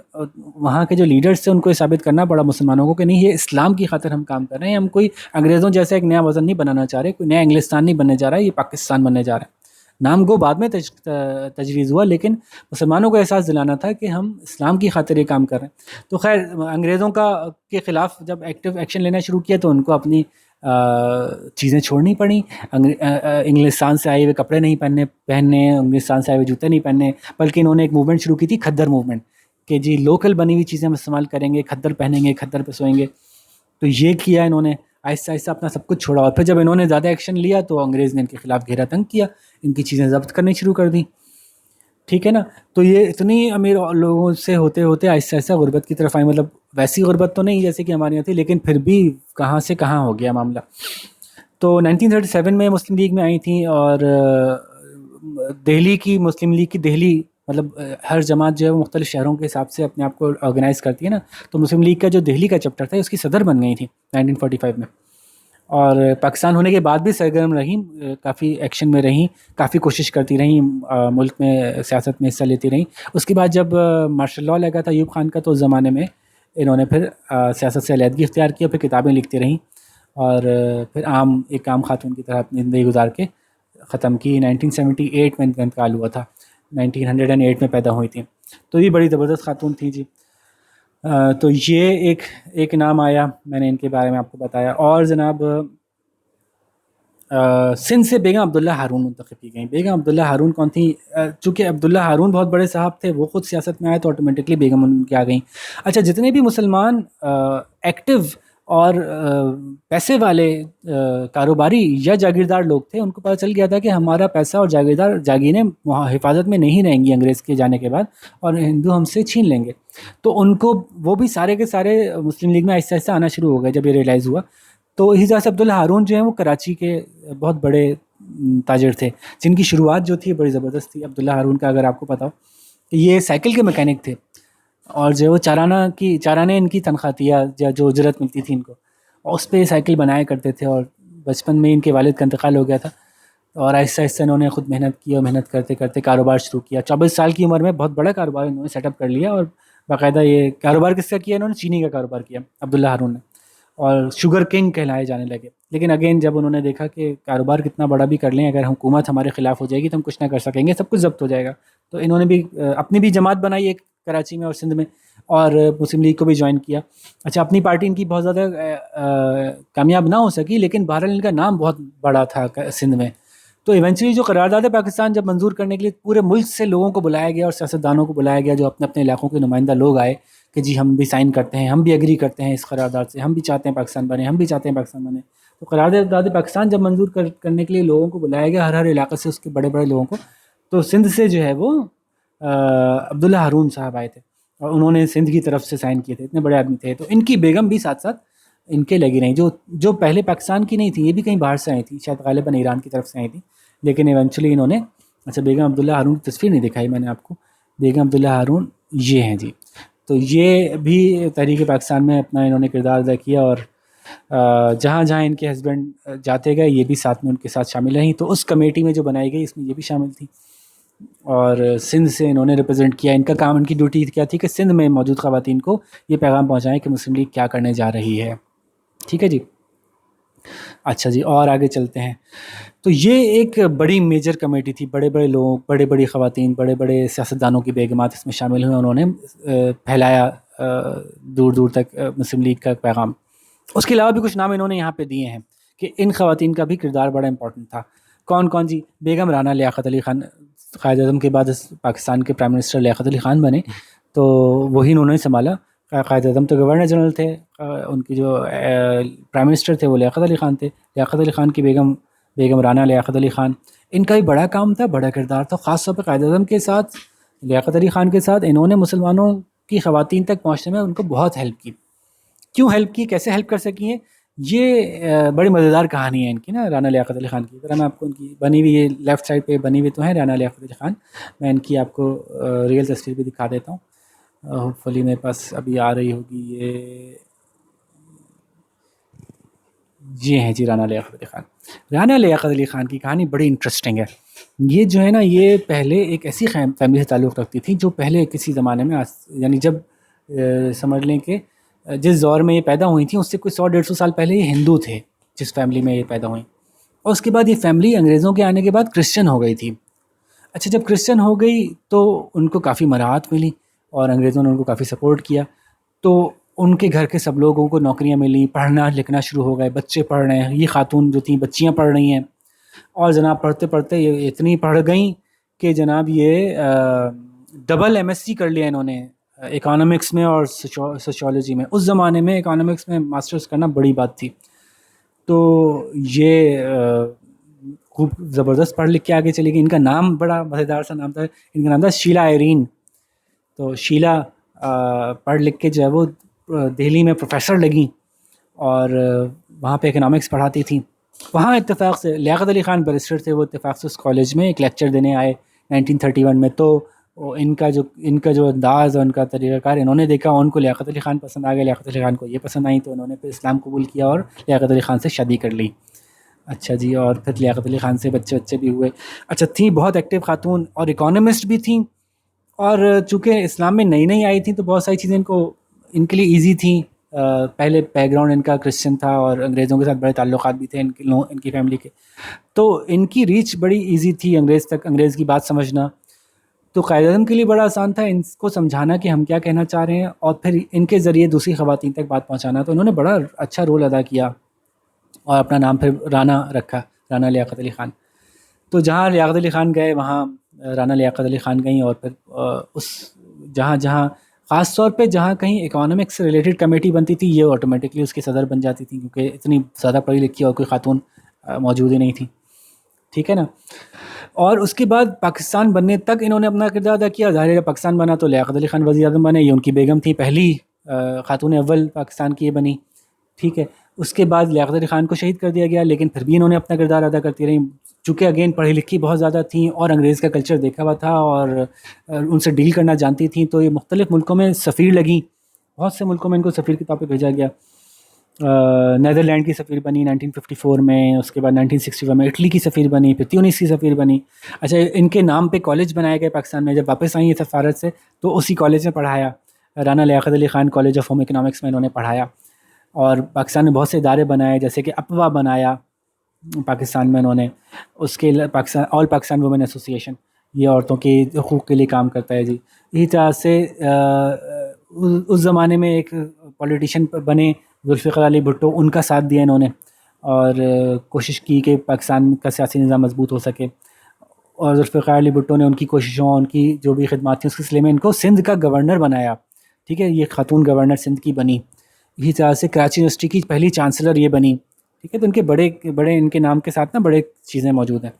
[SPEAKER 1] وہاں کے جو لیڈرز تھے ان کو یہ ثابت کرنا پڑا مسلمانوں کو کہ نہیں، یہ اسلام کی خاطر ہم کام کر رہے ہیں، ہم کوئی انگریزوں جیسا ایک نیا وزن نہیں بنانا چاہ رہے، کوئی نیا انگلستان نہیں بننے جا رہا ہے، یہ پاکستان بننے جا رہا ہے. نام گو بعد میں تجویز ہوا، لیکن مسلمانوں کو احساس دلانا تھا کہ ہم اسلام کی خاطر یہ کام کر رہے ہیں۔ تو خیر انگریزوں کے خلاف جب ایکٹیو ایکشن لینا شروع کیا تو ان کو اپنی چیزیں چھوڑنی پڑیں۔ انگلستان سے آئے ہوئے کپڑے نہیں پہننے، انگلستان سے آئے ہوئے جوتے نہیں پہننے، بلکہ انہوں نے ایک موومنٹ شروع کی تھی، کھدر موومنٹ، کہ جی لوکل بنی ہوئی چیزیں ہم استعمال کریں گے، کھدر پہنیں گے، کھدر پہ سوئیں گے۔ تو یہ کیا انہوں نے، آہستہ آہستہ اپنا سب کچھ چھوڑا، اور پھر جب انہوں نے زیادہ ایکشن لیا تو انگریز نے ان کے خلاف گھیرا تنگ کیا، ان کی چیزیں ضبط کرنی شروع کر دیں، ٹھیک ہے نا۔ تو یہ اتنی امیر لوگوں سے ہوتے ہوتے آہستہ آہستہ غربت کی طرف آئی، مطلب ویسی غربت تو نہیں جیسے کہ ہمارے یہاں تھی، لیکن پھر بھی کہاں سے کہاں ہو گیا معاملہ۔ تو 1937 میں مسلم لیگ میں آئی تھیں، اور دہلی کی مسلم لیگ کی دہلی، مطلب ہر جماعت جو ہے وہ مختلف شہروں کے حساب سے اپنے آپ کو آرگنائز کرتی ہے نا، تو مسلم لیگ کا جو دہلی کا چیپٹر تھا اس کی صدر بن گئی تھی 1945 میں، اور پاکستان ہونے کے بعد بھی سرگرم رہیں، کافی ایکشن میں رہیں، کافی کوشش کرتی رہیں، ملک میں سیاست میں حصہ لیتی رہیں۔ اس کے بعد جب مارشل لاء لگا تھا ایوب خان کا، تو اس زمانے میں انہوں نے پھر سیاست سے علیحدگی اختیار کیا، پھر کتابیں لکھتی رہیں، اور پھر ایک عام خاتون کی طرح اپنی زندگی گزار کے ختم کی۔ 1978 میں ان کا انتقال ہوا تھا، 1908 میں پیدا ہوئی تھیں، تو یہ بڑی زبردست خاتون تھیں جی۔ تو یہ ایک نام آیا، میں نے ان کے بارے میں آپ کو بتایا۔ اور جناب سندھ سے بیگم عبداللہ ہارون منتخب کی گئیں۔ بیگم عبداللہ ہارون کون تھیں؟ چونکہ عبداللہ ہارون بہت بڑے صاحب تھے، وہ خود سیاست میں آئے تو آٹومیٹکلی بیگم ان کی آ گئیں۔ اچھا، جتنے بھی مسلمان ایکٹیو اور پیسے والے کاروباری یا جاگیردار لوگ تھے، ان کو پتہ چل گیا تھا کہ ہمارا پیسہ اور جاگیریں حفاظت میں نہیں رہیں گی انگریز کے جانے کے بعد، اور ہندو ہم سے چھین لیں گے، تو ان کو وہ بھی سارے کے سارے مسلم لیگ میں آہستہ آہستہ آنا شروع ہو گئے جب یہ ریئلائز ہوا۔ تو اسی طرح سے عبداللہ ہارون جو ہیں وہ کراچی کے بہت بڑے تاجر تھے، جن کی شروعات جو تھی بڑی زبردست تھی۔ عبداللہ ہارون کا اگر آپ کو پتا ہو کہ یہ سائیکل کے میکینک تھے، اور جو وہ چارانے ان کی تنخواہ تھی، یا جو اجرت ملتی تھی ان کو، اس پہ سائیکل بنایا کرتے تھے، اور بچپن میں ان کے والد کا انتقال ہو گیا تھا، اور آہستہ آہستہ انہوں نے خود محنت کی، اور محنت کرتے کرتے کاروبار شروع کیا۔ 24 سال کی عمر میں بہت بڑا کاروبار انہوں نے سیٹ اپ کر لیا، اور باقاعدہ یہ کاروبار کس کا کیا؟ انہوں نے چینی کا کاروبار کیا عبداللہ ہارون نے، اور شوگر کنگ کہلائے جانے لگے۔ لیکن اگین جب انہوں نے دیکھا کہ کاروبار کتنا بڑا بھی کر لیں، اگر حکومت ہمارے خلاف ہو جائے گی تو ہم کچھ نہ کر سکیں گے، سب کچھ ضبط ہو جائے گا، تو انہوں نے بھی اپنی بھی جماعت بنائی ایک کراچی میں اور سندھ میں، اور مسلم لیگ کو بھی جوائن کیا۔ اچھا، اپنی پارٹی ان کی بہت زیادہ کامیاب نہ ہو سکی، لیکن بہرحال ان کا نام بہت بڑا تھا سندھ میں۔ تو ایونچولی جو قرارداد پاکستان جب منظور کرنے کے لیے پورے ملک سے لوگوں کو بلایا گیا، اور سیاستدانوں کو بلایا گیا، جو اپنے اپنے علاقوں کے نمائندہ لوگ آئے کہ جی ہم بھی سائن کرتے ہیں، ہم بھی ایگری کرتے ہیں اس قرارداد سے، ہم بھی چاہتے ہیں پاکستان بنے، ہم بھی چاہتے ہیں پاکستان بنے۔ تو قرارداد پاکستان جب منظور کرنے کے لیے لوگوں کو بلایا گیا، ہر علاقے سے اس کے بڑے بڑے لوگوں کو، تو سندھ سے جو ہے وہ عبداللہ ہارون صاحب آئے تھے، اور انہوں نے سندھ کی طرف سے سائن کیے تھے، اتنے بڑے آدمی تھے۔ تو ان کی بیگم بھی ساتھ ساتھ ان کے لگی رہیں، جو پہلے پاکستان کی نہیں تھیں، یہ بھی کہیں باہر سے آئی تھیں، شاید غالباً ایران کی طرف سے آئی تھیں، لیکن ایونچولی انہوں نے، اچھا بیگم عبداللہ ہارون کی تصویر نہیں دکھائی میں نے آپ کو، بیگم عبداللہ ہارون یہ ہیں جی۔ تو یہ بھی تحریک پاکستان میں اپنا انہوں نے کردار ادا کیا، اور جہاں جہاں ان کے ہسبینڈ جاتے گئے یہ بھی ساتھ میں ان کے ساتھ شامل رہیں۔ تو اس کمیٹی میں جو بنائی گئی اس میں یہ بھی شامل تھی، اور سندھ سے انہوں نے ریپرزینٹ کیا۔ ان کا کام، ان کی ڈیوٹی کیا تھی کہ سندھ میں موجود خواتین کو یہ پیغام پہنچائیں کہ مسلم لیگ کیا کرنے جا رہی ہے، ٹھیک ہے جی۔ اچھا جی، اور آگے چلتے ہیں۔ تو یہ ایک بڑی میجر کمیٹی تھی، بڑے بڑے لوگ، بڑے بڑی خواتین، بڑے بڑے سیاستدانوں کی بیگمات اس میں شامل ہوئے، انہوں نے پھیلایا دور دور تک مسلم لیگ کا پیغام۔ اس کے علاوہ بھی کچھ نام انہوں نے یہاں پہ دیے ہیں کہ ان خواتین کا بھی کردار بڑا امپورٹنٹ تھا۔ کون کون جی؟ بیگم رانا لیاقت علی خان، قائد اعظم کے بعد پاکستان کے پرائم منسٹر لیاقت علی خان بنے، تو وہی انہوں نے سنبھالا۔ قائد اعظم تو گورنر جنرل تھے، ان کی جو پرائم منسٹر تھے وہ لیاقت علی خان تھے۔ لیاقت علی خان کی بیگم رانا لیاقت علی خان، ان کا بھی بڑا کام تھا، بڑا کردار تھا، خاص طور پہ قائد اعظم کے ساتھ، لیاقت علی خان کے ساتھ انہوں نے مسلمانوں کی خواتین تک پہنچنے میں ان کو بہت ہیلپ کی۔ کیوں ہیلپ کی، کیسے ہیلپ کر سکی ہیں، یہ بڑی مزیدار کہانی ہے ان کی نا، رانا لیاقت علی خان کی۔ ذرا میں آپ کو ان کی بنی ہوئی، یہ لیفٹ سائڈ پہ بنی ہوئی تو ہیں رانا لیاقت علی خان، میں ان کی آپ کو ریئل تصویر بھی دکھا دیتا ہوں، ہوپ فلی میرے پاس ابھی آ رہی ہوگی۔ یہ ہیں جی رانا لیاقت علی خان۔ رانا لیاقت علی خان کی کہانی بڑی انٹرسٹنگ ہے۔ یہ جو ہے نا، یہ پہلے ایک ایسی فیملی سے تعلق رکھتی تھی جو پہلے کسی زمانے میں، یعنی جب سمجھ لیں کہ جس دور میں یہ پیدا ہوئی تھیں اس سے کوئی 100-150 سال پہلے یہ ہندو تھے جس فیملی میں یہ پیدا ہوئیں، اور اس کے بعد یہ فیملی انگریزوں کے آنے کے بعد کرسچن ہو گئی تھی، اچھا جب کرسچن ہو گئی تو ان کو کافی مراحت ملی اور انگریزوں نے ان کو کافی سپورٹ کیا، تو ان کے گھر کے سب لوگوں کو نوکریاں ملی، پڑھنا لکھنا شروع ہو گئے، بچے پڑھ رہے ہیں، یہ خاتون جو تھیں بچیاں پڑھ رہی ہیں، اور جناب پڑھتے پڑھتے یہ اتنی پڑھ گئیں کہ جناب یہ ڈبل ایم ایس سی کر لیا انہوں نے اکانومکس میں اور سوشیولوجی میں۔ اس زمانے میں اکانومکس میں ماسٹرز کرنا بڑی بات تھی، تو یہ خوب زبردست پڑھ لکھ کے آگے چلی گئی۔ ان کا نام بڑا مزیدار سا نام تھا، ان کا نام تھا شیلا آئرین۔ تو شیلا پڑھ لکھ کے جو ہے وہ دہلی میں پروفیسر لگیں اور وہاں پہ اکنامکس پڑھاتی تھیں۔ وہاں اتفاق سے لیاقت علی خان بیرسٹر تھے، وہ اتفاق سے اس کالج میں ایک لیکچر دینے آئے 1931 میں، تو ان کا جو انداز اور ان کا طریقہ کار انہوں نے دیکھا، ان کو لیاقت علی خان پسند آ گیا، لیاقت علی خان کو یہ پسند آئی، تو انہوں نے پھر اسلام قبول کیا اور لیاقت علی خان سے شادی کر لی۔ اچھا جی، اور پھر لیاقت علی خان سے بچے بھی ہوئے۔ اچھا تھیں بہت ایکٹیو خاتون اور اکانومسٹ بھی تھیں، اور چونکہ اسلام میں نئی نئی آئی تھیں تو بہت ساری چیزیں ان کے لیے ایزی تھیں۔ پہلے بیک گراؤنڈ ان کا کرسچن تھا اور انگریزوں کے ساتھ بڑے تعلقات بھی تھے ان کی فیملی کے، تو ان کی ریچ بڑی ایزی تھی انگریز کی بات سمجھنا۔ تو قائد اعظم کے لیے بڑا آسان تھا ان کو سمجھانا کہ ہم کیا کہنا چاہ رہے ہیں، اور پھر ان کے ذریعے دوسری خواتین تک بات پہنچانا۔ تو انہوں نے بڑا اچھا رول ادا کیا اور اپنا نام پھر رانا رکھا، رانا لیاقت علی خان۔ تو جہاں لیاقت علی خان گئے وہاں رانا لیاقت علی خان گئیں، اور پھر اس جہاں خاص طور پہ جہاں کہیں اکانومکس سے ریلیٹڈ کمیٹی بنتی تھی، یہ آٹومیٹکلی اس کی صدر بن جاتی تھی، کیونکہ اتنی زیادہ پڑھی لکھی اور کوئی خاتون موجود ہی نہیں تھی، ٹھیک ہے نا۔ اور اس کے بعد پاکستان بننے تک انہوں نے اپنا کردار ادا کیا۔ ظاہر ہے پاکستان بنا تو لیاقت علی خان وزیر اعظم بنے، یہ ان کی بیگم تھی، پہلی خاتون اول پاکستان کی یہ بنی، ٹھیک ہے۔ اس کے بعد لیاقت علی خان کو شہید کر دیا گیا، لیکن پھر بھی انہوں نے اپنا کردار ادا کرتی رہیں، چونکہ اگین پڑھی لکھی بہت زیادہ تھیں اور انگریز کا کلچر دیکھا ہوا تھا اور ان سے ڈیل کرنا جانتی تھیں، تو یہ مختلف ملکوں میں سفیر لگیں، بہت سے ملکوں میں ان کو سفیر کے طور پہ بھیجا گیا۔ نیدرلینڈ کی سفیر بنی 1954 میں، اس کے بعد 1961 میں اٹلی کی سفیر بنی، پھر تیونس کی سفیر بنی۔ اچھا ان کے نام پہ کالج بنائے گئے پاکستان میں، جب واپس آئیں یہ سفارت سے تو اسی کالج میں پڑھایا، Rana Liaquat Ali Khan college of home economics میں انہوں نے پڑھایا۔ اور پاکستان میں بہت سے ادارے بنائے، جیسے کہ اپوا بنایا پاکستان میں انہوں نے، اس کے آل پاکستان وومن ایسوسی ایشن، یہ عورتوں کے حقوق کے لیے کام کرتا ہے جی۔ اسی طرح سے اس زمانے میں ایک پولیٹیشین بنے ذوالفقار علی بھٹو، ان کا ساتھ دیا انہوں نے اور کوشش کی کہ پاکستان کا سیاسی نظام مضبوط ہو سکے، اور ذوالفقار علی بھٹو نے ان کی کوششوں، ان کی جو بھی خدمات تھیں اس کے سلسلے میں ان کو سندھ کا گورنر بنایا، ٹھیک ہے، یہ خاتون گورنر سندھ کی بنی۔ اسی طرح سے کراچی یونیورسٹی کی پہلی چانسلر یہ بنی، ٹھیک ہے۔ تو ان کے بڑے ان کے نام کے ساتھ نا بڑے چیزیں موجود ہیں۔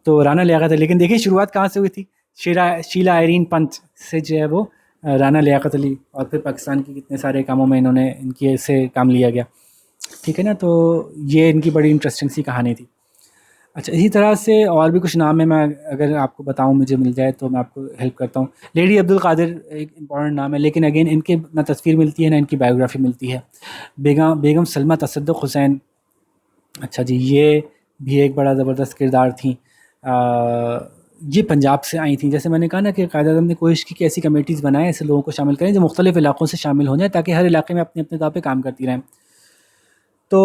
[SPEAKER 1] تو رانا لیاقت علی، لیکن دیکھیے شروعات کہاں سے ہوئی تھی، شیلا آئرین پنت سے جو ہے وہ رانا لیاقت علی، اور پھر پاکستان کے کتنے سارے کاموں میں انہوں نے ان کی سے کام لیا گیا، ٹھیک ہے نا۔ تو یہ ان کی بڑی انٹرسٹنگ سی کہانی تھی۔ اچھا اسی طرح سے اور بھی کچھ نام ہے، میں اگر آپ کو بتاؤں مجھے مل جائے تو میں آپ کو ہیلپ کرتا ہوں۔ لیڈی عبدالقادر ایک امپورٹنٹ نام ہے، لیکن اگین ان کے نہ تصویر ملتی ہے نہ ان کی بایوگرافی ملتی ہے۔ بیگم سلمہ تصدق حسین، اچھا جی، یہ بھی ایک بڑا زبردست کردار تھیں۔ یہ پنجاب سے آئی تھیں، جیسے میں نے کہا نا کہ قائد اعظم نے کوشش کی کہ ایسی کمیٹیز بنائیں، ایسے لوگوں کو شامل کریں جو مختلف علاقوں سے شامل ہو جائیں، تاکہ ہر علاقے میں اپنے اپنے طور پہ کام کرتی رہیں۔ تو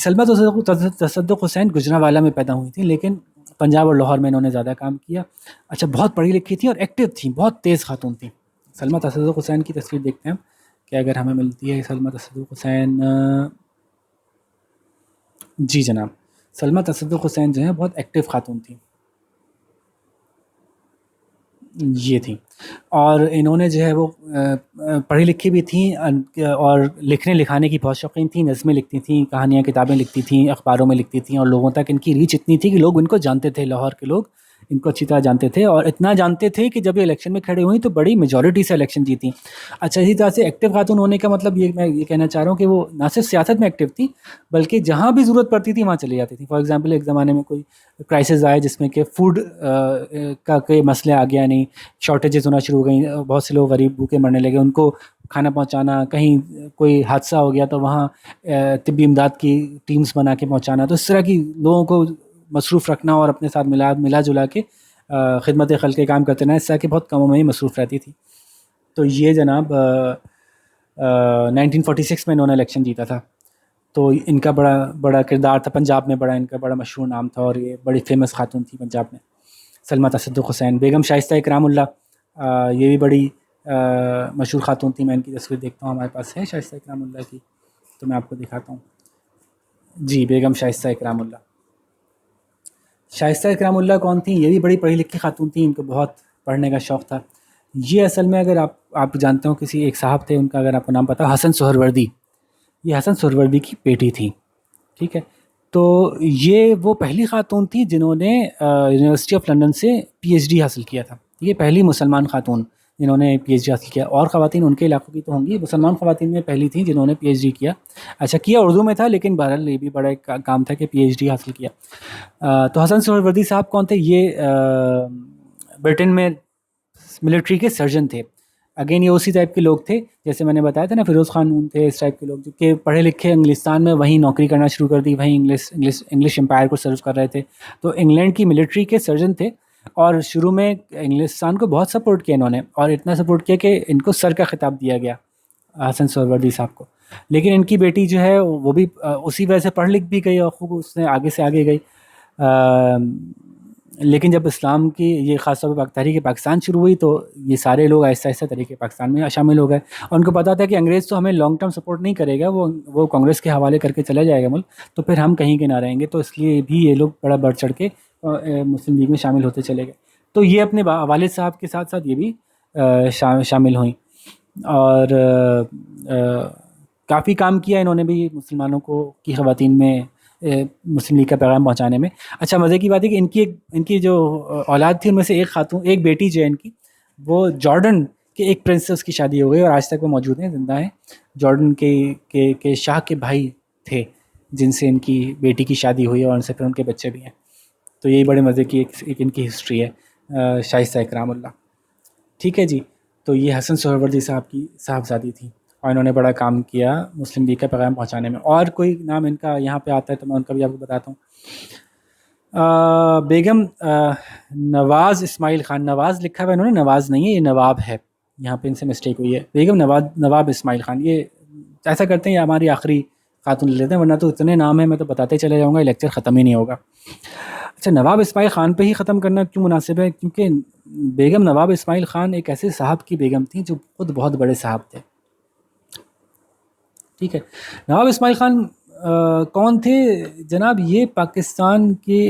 [SPEAKER 1] سلمہ تصدق حسین گجرانوالہ میں پیدا ہوئی تھیں، لیکن پنجاب اور لاہور میں انہوں نے زیادہ کام کیا۔ اچھا بہت پڑھی لکھی تھیں اور ایکٹیو تھیں، بہت تیز خاتون تھیں۔ سلمہ تصدق حسین کی تصویر دیکھتے ہیں کہ اگر ہمیں ملتی ہے سلمہ تصدق حسین، جی جناب، سلمہ تصدق حسین جو ہیں بہت ایکٹیو خاتون تھیں، یہ تھیں، اور انہوں نے جو ہے وہ پڑھی لکھی بھی تھیں اور لکھنے لکھانے کی بہت شوقین تھیں، نظمیں لکھتی تھیں، کہانیاں کتابیں لکھتی تھیں، اخباروں میں لکھتی تھیں، اور لوگوں تک ان کی ریچ اتنی تھی کہ لوگ ان کو جانتے تھے، لاہور کے لوگ ان کو اچھی طرح جانتے تھے، اور اتنا جانتے تھے کہ جب یہ الیکشن میں کھڑے ہوئیں تو بڑی میجورٹی سے الیکشن جیتی۔ اچھا اسی طرح سے ایکٹیو خاتون ہونے کا مطلب یہ میں یہ کہنا چاہ رہا ہوں کہ وہ نہ صرف سیاست میں ایکٹیو تھی بلکہ جہاں بھی ضرورت پڑتی تھی وہاں چلی جاتی تھی۔ فار ایگزامپل ایک زمانے میں کوئی کرائسس آئے جس میں کہ فوڈ کا کوئی مسئلہ آ گیا، نہیں شارٹیجز ہونا شروع ہو گئیں، بہت سے لوگ غریب بھوکے مرنے لگے، ان کو کھانا پہنچانا، کہیں کوئی حادثہ ہو گیا تو وہاں طبی امداد کی ٹیمز بنا کے پہنچانا، تو اس طرح کی لوگوں کو مصروف رکھنا اور اپنے ساتھ ملا جلا کے خدمت خلق کے کام کرتے رہنا، اس طرح کے بہت کاموں میں ہی مصروف رہتی تھی۔ تو یہ جناب 1946 میں انہوں نے الیکشن جیتا تھا، تو ان کا بڑا کردار تھا پنجاب میں، بڑا ان کا بڑا مشہور نام تھا، اور یہ بڑی فیمس خاتون تھی پنجاب میں۔ سلمہ تصدق حسین، بیگم شائستہ اکرام اللہ، یہ بھی بڑی مشہور خاتون تھی. میں ان کی تصویر دیکھتا ہوں، ہمارے پاس ہے شائستہ اکرام اللہ کی، تو میں آپ کو دکھاتا ہوں. جی بیگم شائستہ اکرام اللہ. شائستہ اکرام اللہ کون تھیں؟ یہ بھی بڑی پڑھی لکھی خاتون تھیں، ان کو بہت پڑھنے کا شوق تھا. یہ اصل میں اگر آپ جانتے ہو کسی ایک صاحب تھے، ان کا اگر آپ کو نام پتہ ہو، حسن سہروردی. یہ حسن سہروردی کی بیٹی تھی. ٹھیک ہے، تو یہ وہ پہلی خاتون تھی جنہوں نے یونیورسٹی آف لندن سے پی ایچ ڈی حاصل کیا تھا. یہ پہلی مسلمان خاتون جنہوں نے پی ایچ ڈی حاصل کیا. اور خواتین ان کے علاقوں کی تو ہوں گی، مسلمان خواتین میں پہلی تھیں جنہوں نے پی ایچ ڈی کیا. اچھا کیا اردو میں تھا، لیکن بہرحال یہ بھی بڑا ایک کام تھا کہ پی ایچ ڈی حاصل کیا. تو حسن سہروردی صاحب کون تھے؟ یہ برٹن میں ملٹری کے سرجن تھے. اگین یہ اسی ٹائپ کے لوگ تھے جیسے میں نے بتایا تھا نا، فیروز خان تھے، اس ٹائپ کے لوگ جو کہ پڑھے لکھے انگلستان میں وہیں نوکری کرنا شروع کر دی، وہیں انگلش امپائر کو سرو کر رہے تھے. تو انگلینڈ کی ملٹری کے سرجن تھے، اور شروع میں انگلستان کو بہت سپورٹ کیا انہوں نے، اور اتنا سپورٹ کیا کہ ان کو سر کا خطاب دیا گیا حسن سہروردی صاحب کو. لیکن ان کی بیٹی جو ہے وہ بھی اسی وجہ سے پڑھ لکھ بھی گئی، اور خوب اس نے آگے سے آگے گئی. لیکن جب اسلام کی یہ خاص طور پہ تحریک پاکستان شروع ہوئی، تو یہ سارے لوگ آہستہ آہستہ تحریک پاکستان میں شامل ہو گئے. اور ان کو پتا تھا کہ انگریز تو ہمیں لانگ ٹرم سپورٹ نہیں کرے گا، وہ کانگریس کے حوالے کر کے چلا جائے گا ملک، تو پھر ہم کہیں کے نہ رہیں گے. تو اس لیے بھی یہ لوگ بڑا بڑھ چڑھ کے مسلم لیگ میں شامل ہوتے چلے گئے. تو یہ اپنے والد صاحب کے ساتھ ساتھ یہ بھی شامل ہوئیں، اور کافی کام کیا انہوں نے بھی مسلمانوں کی خواتین میں مسلم لیگ کا پیغام پہنچانے میں. اچھا مزے کی بات ہے کہ ان کی جو اولاد تھی ان میں سے ایک بیٹی جو ہے ان کی، وہ جارڈن کے ایک پرنس سے اس کی شادی ہو گئی، اور آج تک وہ موجود ہیں، زندہ ہیں. جارڈن کے شاہ کے بھائی تھے جن سے ان کی بیٹی کی شادی ہوئی، اور ان سے پھر ان کے بچے بھی ہیں. تو یہی بڑے مزے کی ایک ان کی ہسٹری ہے شائستہ اکرام اللہ. ٹھیک ہے جی. تو یہ حسن سہروردی صاحب کی صاحبزادی تھی، اور انہوں نے بڑا کام کیا مسلم لیگ کا پیغام پہنچانے میں. اور کوئی نام ان کا یہاں پہ آتا ہے تو میں ان کا بھی آپ کو بتاتا ہوں. بیگم نواز اسماعیل خان. نواز لکھا ہوا ہے انہوں نے، نواز نہیں ہے، یہ نواب ہے، یہاں پہ ان سے مسٹیک ہوئی ہے. بیگم نواب اسماعیل خان. یہ ایسا کرتے ہیں، یہ ہماری آخری خاتون لے لیتے ہیں، ورنہ تو اتنے نام ہیں میں تو بتاتے چلے جاؤں گا، لیکچر ختم ہی نہیں ہوگا. اچھا نواب اسماعیل خان پہ ہی ختم کرنا کیوں مناسب ہے؟ کیونکہ بیگم نواب اسماعیل خان ایک ایسے صاحب کی بیگم تھیں جو خود بہت بڑے صاحب تھے. ٹھیک ہے. نواب اسماعیل خان کون تھے جناب؟ یہ پاکستان کے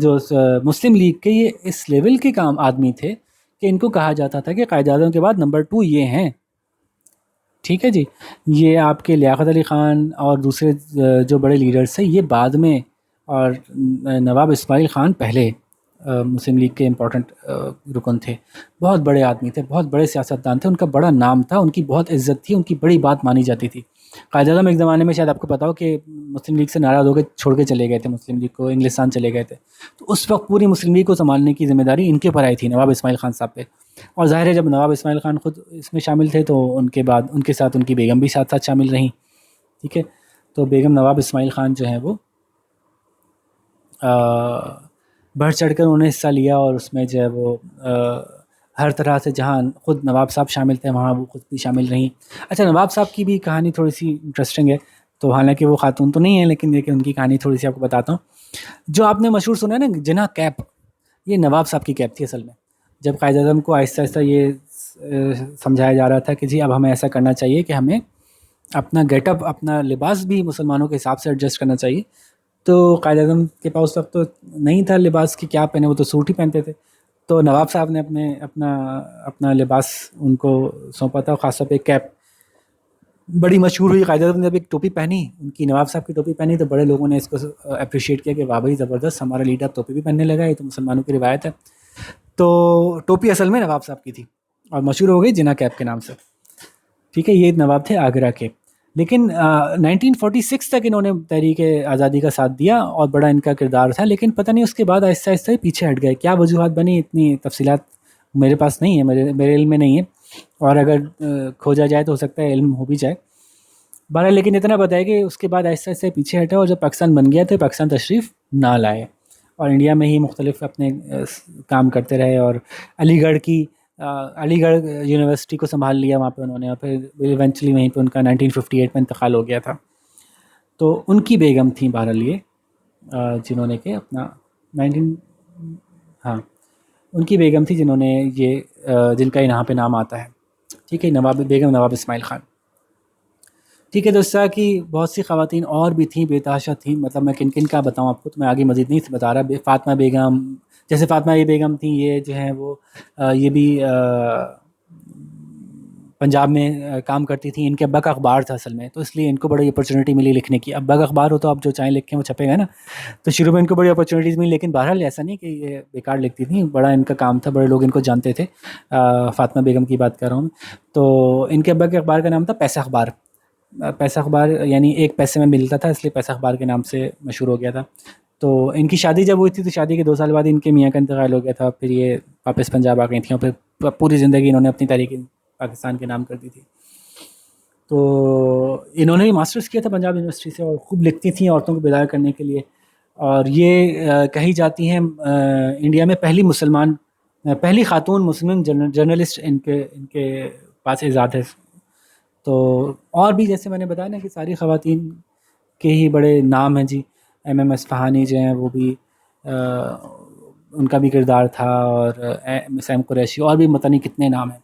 [SPEAKER 1] جو مسلم لیگ کے یہ اس لیول کے کام آدمی تھے کہ ان کو کہا جاتا تھا کہ قائد اعظم کے بعد نمبر 2 یہ ہیں. ٹھیک ہے جی. یہ آپ کے لیاقت علی خان اور دوسرے جو بڑے لیڈرز تھے یہ بعد میں، اور نواب اسماعیل خان پہلے مسلم لیگ کے امپورٹنٹ رکن تھے. بہت بڑے آدمی تھے، بہت بڑے سیاستدان تھے، ان کا بڑا نام تھا، ان کی بہت عزت تھی، ان کی بڑی بات مانی جاتی تھی. قائد اعظم ایک زمانے میں شاید آپ کو پتا ہو کہ مسلم لیگ سے ناراض ہو کے چھوڑ کے چلے گئے تھے، مسلم لیگ کو انگلستان چلے گئے تھے. تو اس وقت پوری مسلم لیگ کو سنبھالنے کی ذمہ داری ان کے پر آئی تھی، نواب اسماعیل خان صاحب پہ. اور ظاہر ہے جب نواب اسماعیل خان خود اس میں شامل تھے تو ان کے بعد ان کے ساتھ ان کی بیگم بھی ساتھ ساتھ شامل رہیں. ٹھیک ہے. تو بیگم نواب اسماعیل خان جو ہیں وہ بڑھ چڑھ کر انہوں نے حصہ لیا، اور اس میں جو ہے وہ ہر طرح سے جہاں خود نواب صاحب شامل تھے وہاں وہ خود بھی شامل رہیں. اچھا نواب صاحب کی بھی کہانی تھوڑی سی انٹرسٹنگ ہے. تو حالانکہ وہ خاتون تو نہیں ہے، لیکن ان کی کہانی تھوڑی سی آپ کو بتاتا ہوں. جو آپ نے مشہور سنا ہے نا جناح کیپ، یہ نواب صاحب کی کیپ تھی اصل میں. جب قائد اعظم کو آہستہ آہستہ یہ سمجھایا جا رہا تھا کہ جی اب ہمیں ایسا کرنا چاہیے کہ ہمیں اپنا گیٹ اپ، اپنا لباس بھی مسلمانوں کے حساب سے ایڈجسٹ کرنا چاہیے. تو قائد اعظم کے پاس اس وقت تو نہیں تھا لباس کہ کیا پہنے، وہ تو سوٹ ہی پہنتے تھے. تو نواب صاحب نے اپنا لباس ان کو سونپا تھا، خاص طور پہ کیپ بڑی مشہور ہوئی. قائد اعظم نے جب ایک ٹوپی پہنی، ان کی نواب صاحب کی ٹوپی پہنی، تو بڑے لوگوں نے اس کو اپریشیٹ کیا کہ واہ بھائی زبردست، ہمارا لیڈر ٹوپی بھی پہننے لگا، یہ تو مسلمانوں کی روایت ہے. تو ٹوپی اصل میں نواب صاحب کی تھی اور مشہور ہو گئی جناح کیپ کے نام سے. ٹھیک ہے. یہ نواب تھے آگرہ کے. لیکن 1946 تک انہوں نے تحریک آزادی کا ساتھ دیا اور بڑا ان کا کردار تھا. لیکن پتہ نہیں اس کے بعد آہستہ آہستہ ہی پیچھے ہٹ گئے. کیا وجوہات بنی اتنی تفصیلات میرے پاس نہیں ہے، میرے علم میں نہیں ہے، اور اگر کھوجا جائے تو ہو سکتا ہے علم ہو بھی جائے. بہرحال لیکن اتنا بتایا کہ اس کے بعد آہستہ آہستہ پیچھے ہٹے، اور جب پاکستان بن گیا تو پاکستان تشریف نہ لائے، اور انڈیا میں ہی مختلف اپنے کام کرتے رہے. اور علی گڑھ یونیورسٹی کو سنبھال لیا وہاں پہ انہوں نے، اور پھر ایونچولی وہیں پہ ان کا 1958 میں انتقال ہو گیا تھا. تو ان کی بیگم تھیں بہرحال یہ جنہوں نے کہ اپنا ہاں ان کی بیگم تھی جنہوں نے جن کا یہاں پہ نام آتا ہے، ٹھیک ہے، نواب اسماعیل خان۔ ٹھیک ہے دوستہ کی بہت سی خواتین اور بھی تھیں، بے تحاشا تھیں، مطلب میں کن کن کا بتاؤں آپ کو، تو میں آگے مزید نہیں بتا رہا۔ فاطمہ بیگم، جیسے فاطمہ یہ بیگم تھیں، یہ جو ہیں وہ یہ بھی پنجاب میں کام کرتی تھیں۔ ان کے ابا کا اخبار تھا اصل میں، تو اس لیے ان کو بڑی اپرچونیٹی ملی لکھنے کی۔ ابا کا اخبار ہو تو آپ جو چاہیں لکھیں وہ چھپے گا نا، تو شروع میں ان کو بڑی اپرچونیٹیز ملی، لیکن بہرحال ایسا نہیں کہ یہ بیکار لکھتی تھیں، بڑا ان کا کام تھا، بڑے لوگ ان کو جانتے تھے۔ فاطمہ بیگم کی بات کر رہا ہوں۔ تو ان کے ابا کے اخبار کا نام تھا پیسہ اخبار۔ پیسہ اخبار یعنی ایک پیسے میں ملتا تھا، اس لیے پیسہ اخبار کے نام سے مشہور ہو گیا تھا۔ تو ان کی شادی جب ہوئی تھی تو شادی کے 2 سال بعد ان کے میاں کا انتقال ہو گیا تھا، پھر یہ واپس پنجاب آ گئی تھیں، اور پھر پوری زندگی انہوں نے اپنی تحریک پاکستان کے نام کر دی تھی۔ تو انہوں نے بھی ماسٹرز کیا تھا پنجاب یونیورسٹی سے، اور خوب لکھتی تھیں عورتوں کو بیدار کرنے کے لیے، اور یہ کہی جاتی ہیں انڈیا میں پہلی خاتون مسلم جرنلسٹ ان کے پاس ایجاد ہے۔ تو اور بھی جیسے میں نے بتایا نا کہ ساری خواتین کے ہی بڑے نام ہیں جی، ایم اصفہانی جو ہیں وہ بھی ان کا بھی کردار تھا، اور سیم قریشی، اور بھی پتہ نہیں کتنے نام ہیں۔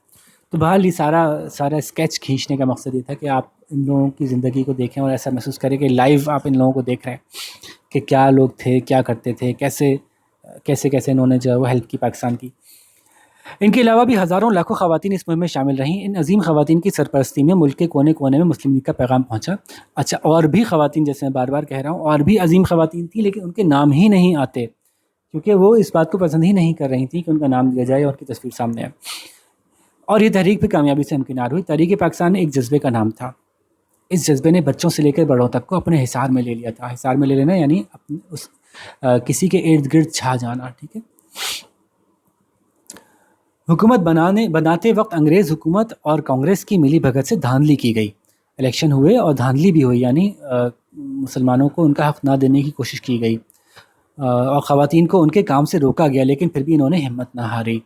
[SPEAKER 1] تو بہرحال یہ سارا اسکیچ کھینچنے کا مقصد یہ تھا کہ آپ ان لوگوں کی زندگی کو دیکھیں اور ایسا محسوس کریں کہ لائیو آپ ان لوگوں کو دیکھ رہے ہیں کہ کیا لوگ تھے، کیا کرتے تھے، کیسے انہوں نے جو ہے وہ ہیلپ کی پاکستان کی۔ ان کے علاوہ بھی ہزاروں لاکھوں خواتین اس مہم میں شامل رہیں۔ ان عظیم خواتین کی سرپرستی میں ملک کے کونے کونے میں مسلم لیگ کا پیغام پہنچا۔ اچھا، اور بھی خواتین، جیسے میں بار بار کہہ رہا ہوں، اور بھی عظیم خواتین تھیں، لیکن ان کے نام ہی نہیں آتے، کیونکہ وہ اس بات کو پسند ہی نہیں کر رہی تھیں کہ ان کا نام لیا جائے اور ان کی تصویر سامنے آئے۔ اور یہ تحریک بھی کامیابی سے ہمکنار ہوئی۔ تحریک پاکستان ایک جذبے کا نام تھا۔ اس جذبے نے بچوں سے لے کر بڑوں تک کو اپنے حصار میں لے لیا تھا۔ حصار میں لے لینا یعنی کسی کے ارد گرد چھا جانا، ٹھیک ہے۔ حکومت بناتے وقت انگریز حکومت اور کانگریس کی ملی بھگت سے دھاندلی کی گئی، الیکشن ہوئے اور دھاندلی بھی ہوئی، یعنی مسلمانوں کو ان کا حق نہ دینے کی کوشش کی گئی، اور خواتین کو ان کے کام سے روکا گیا، لیکن پھر بھی انہوں نے ہمت نہ ہاری۔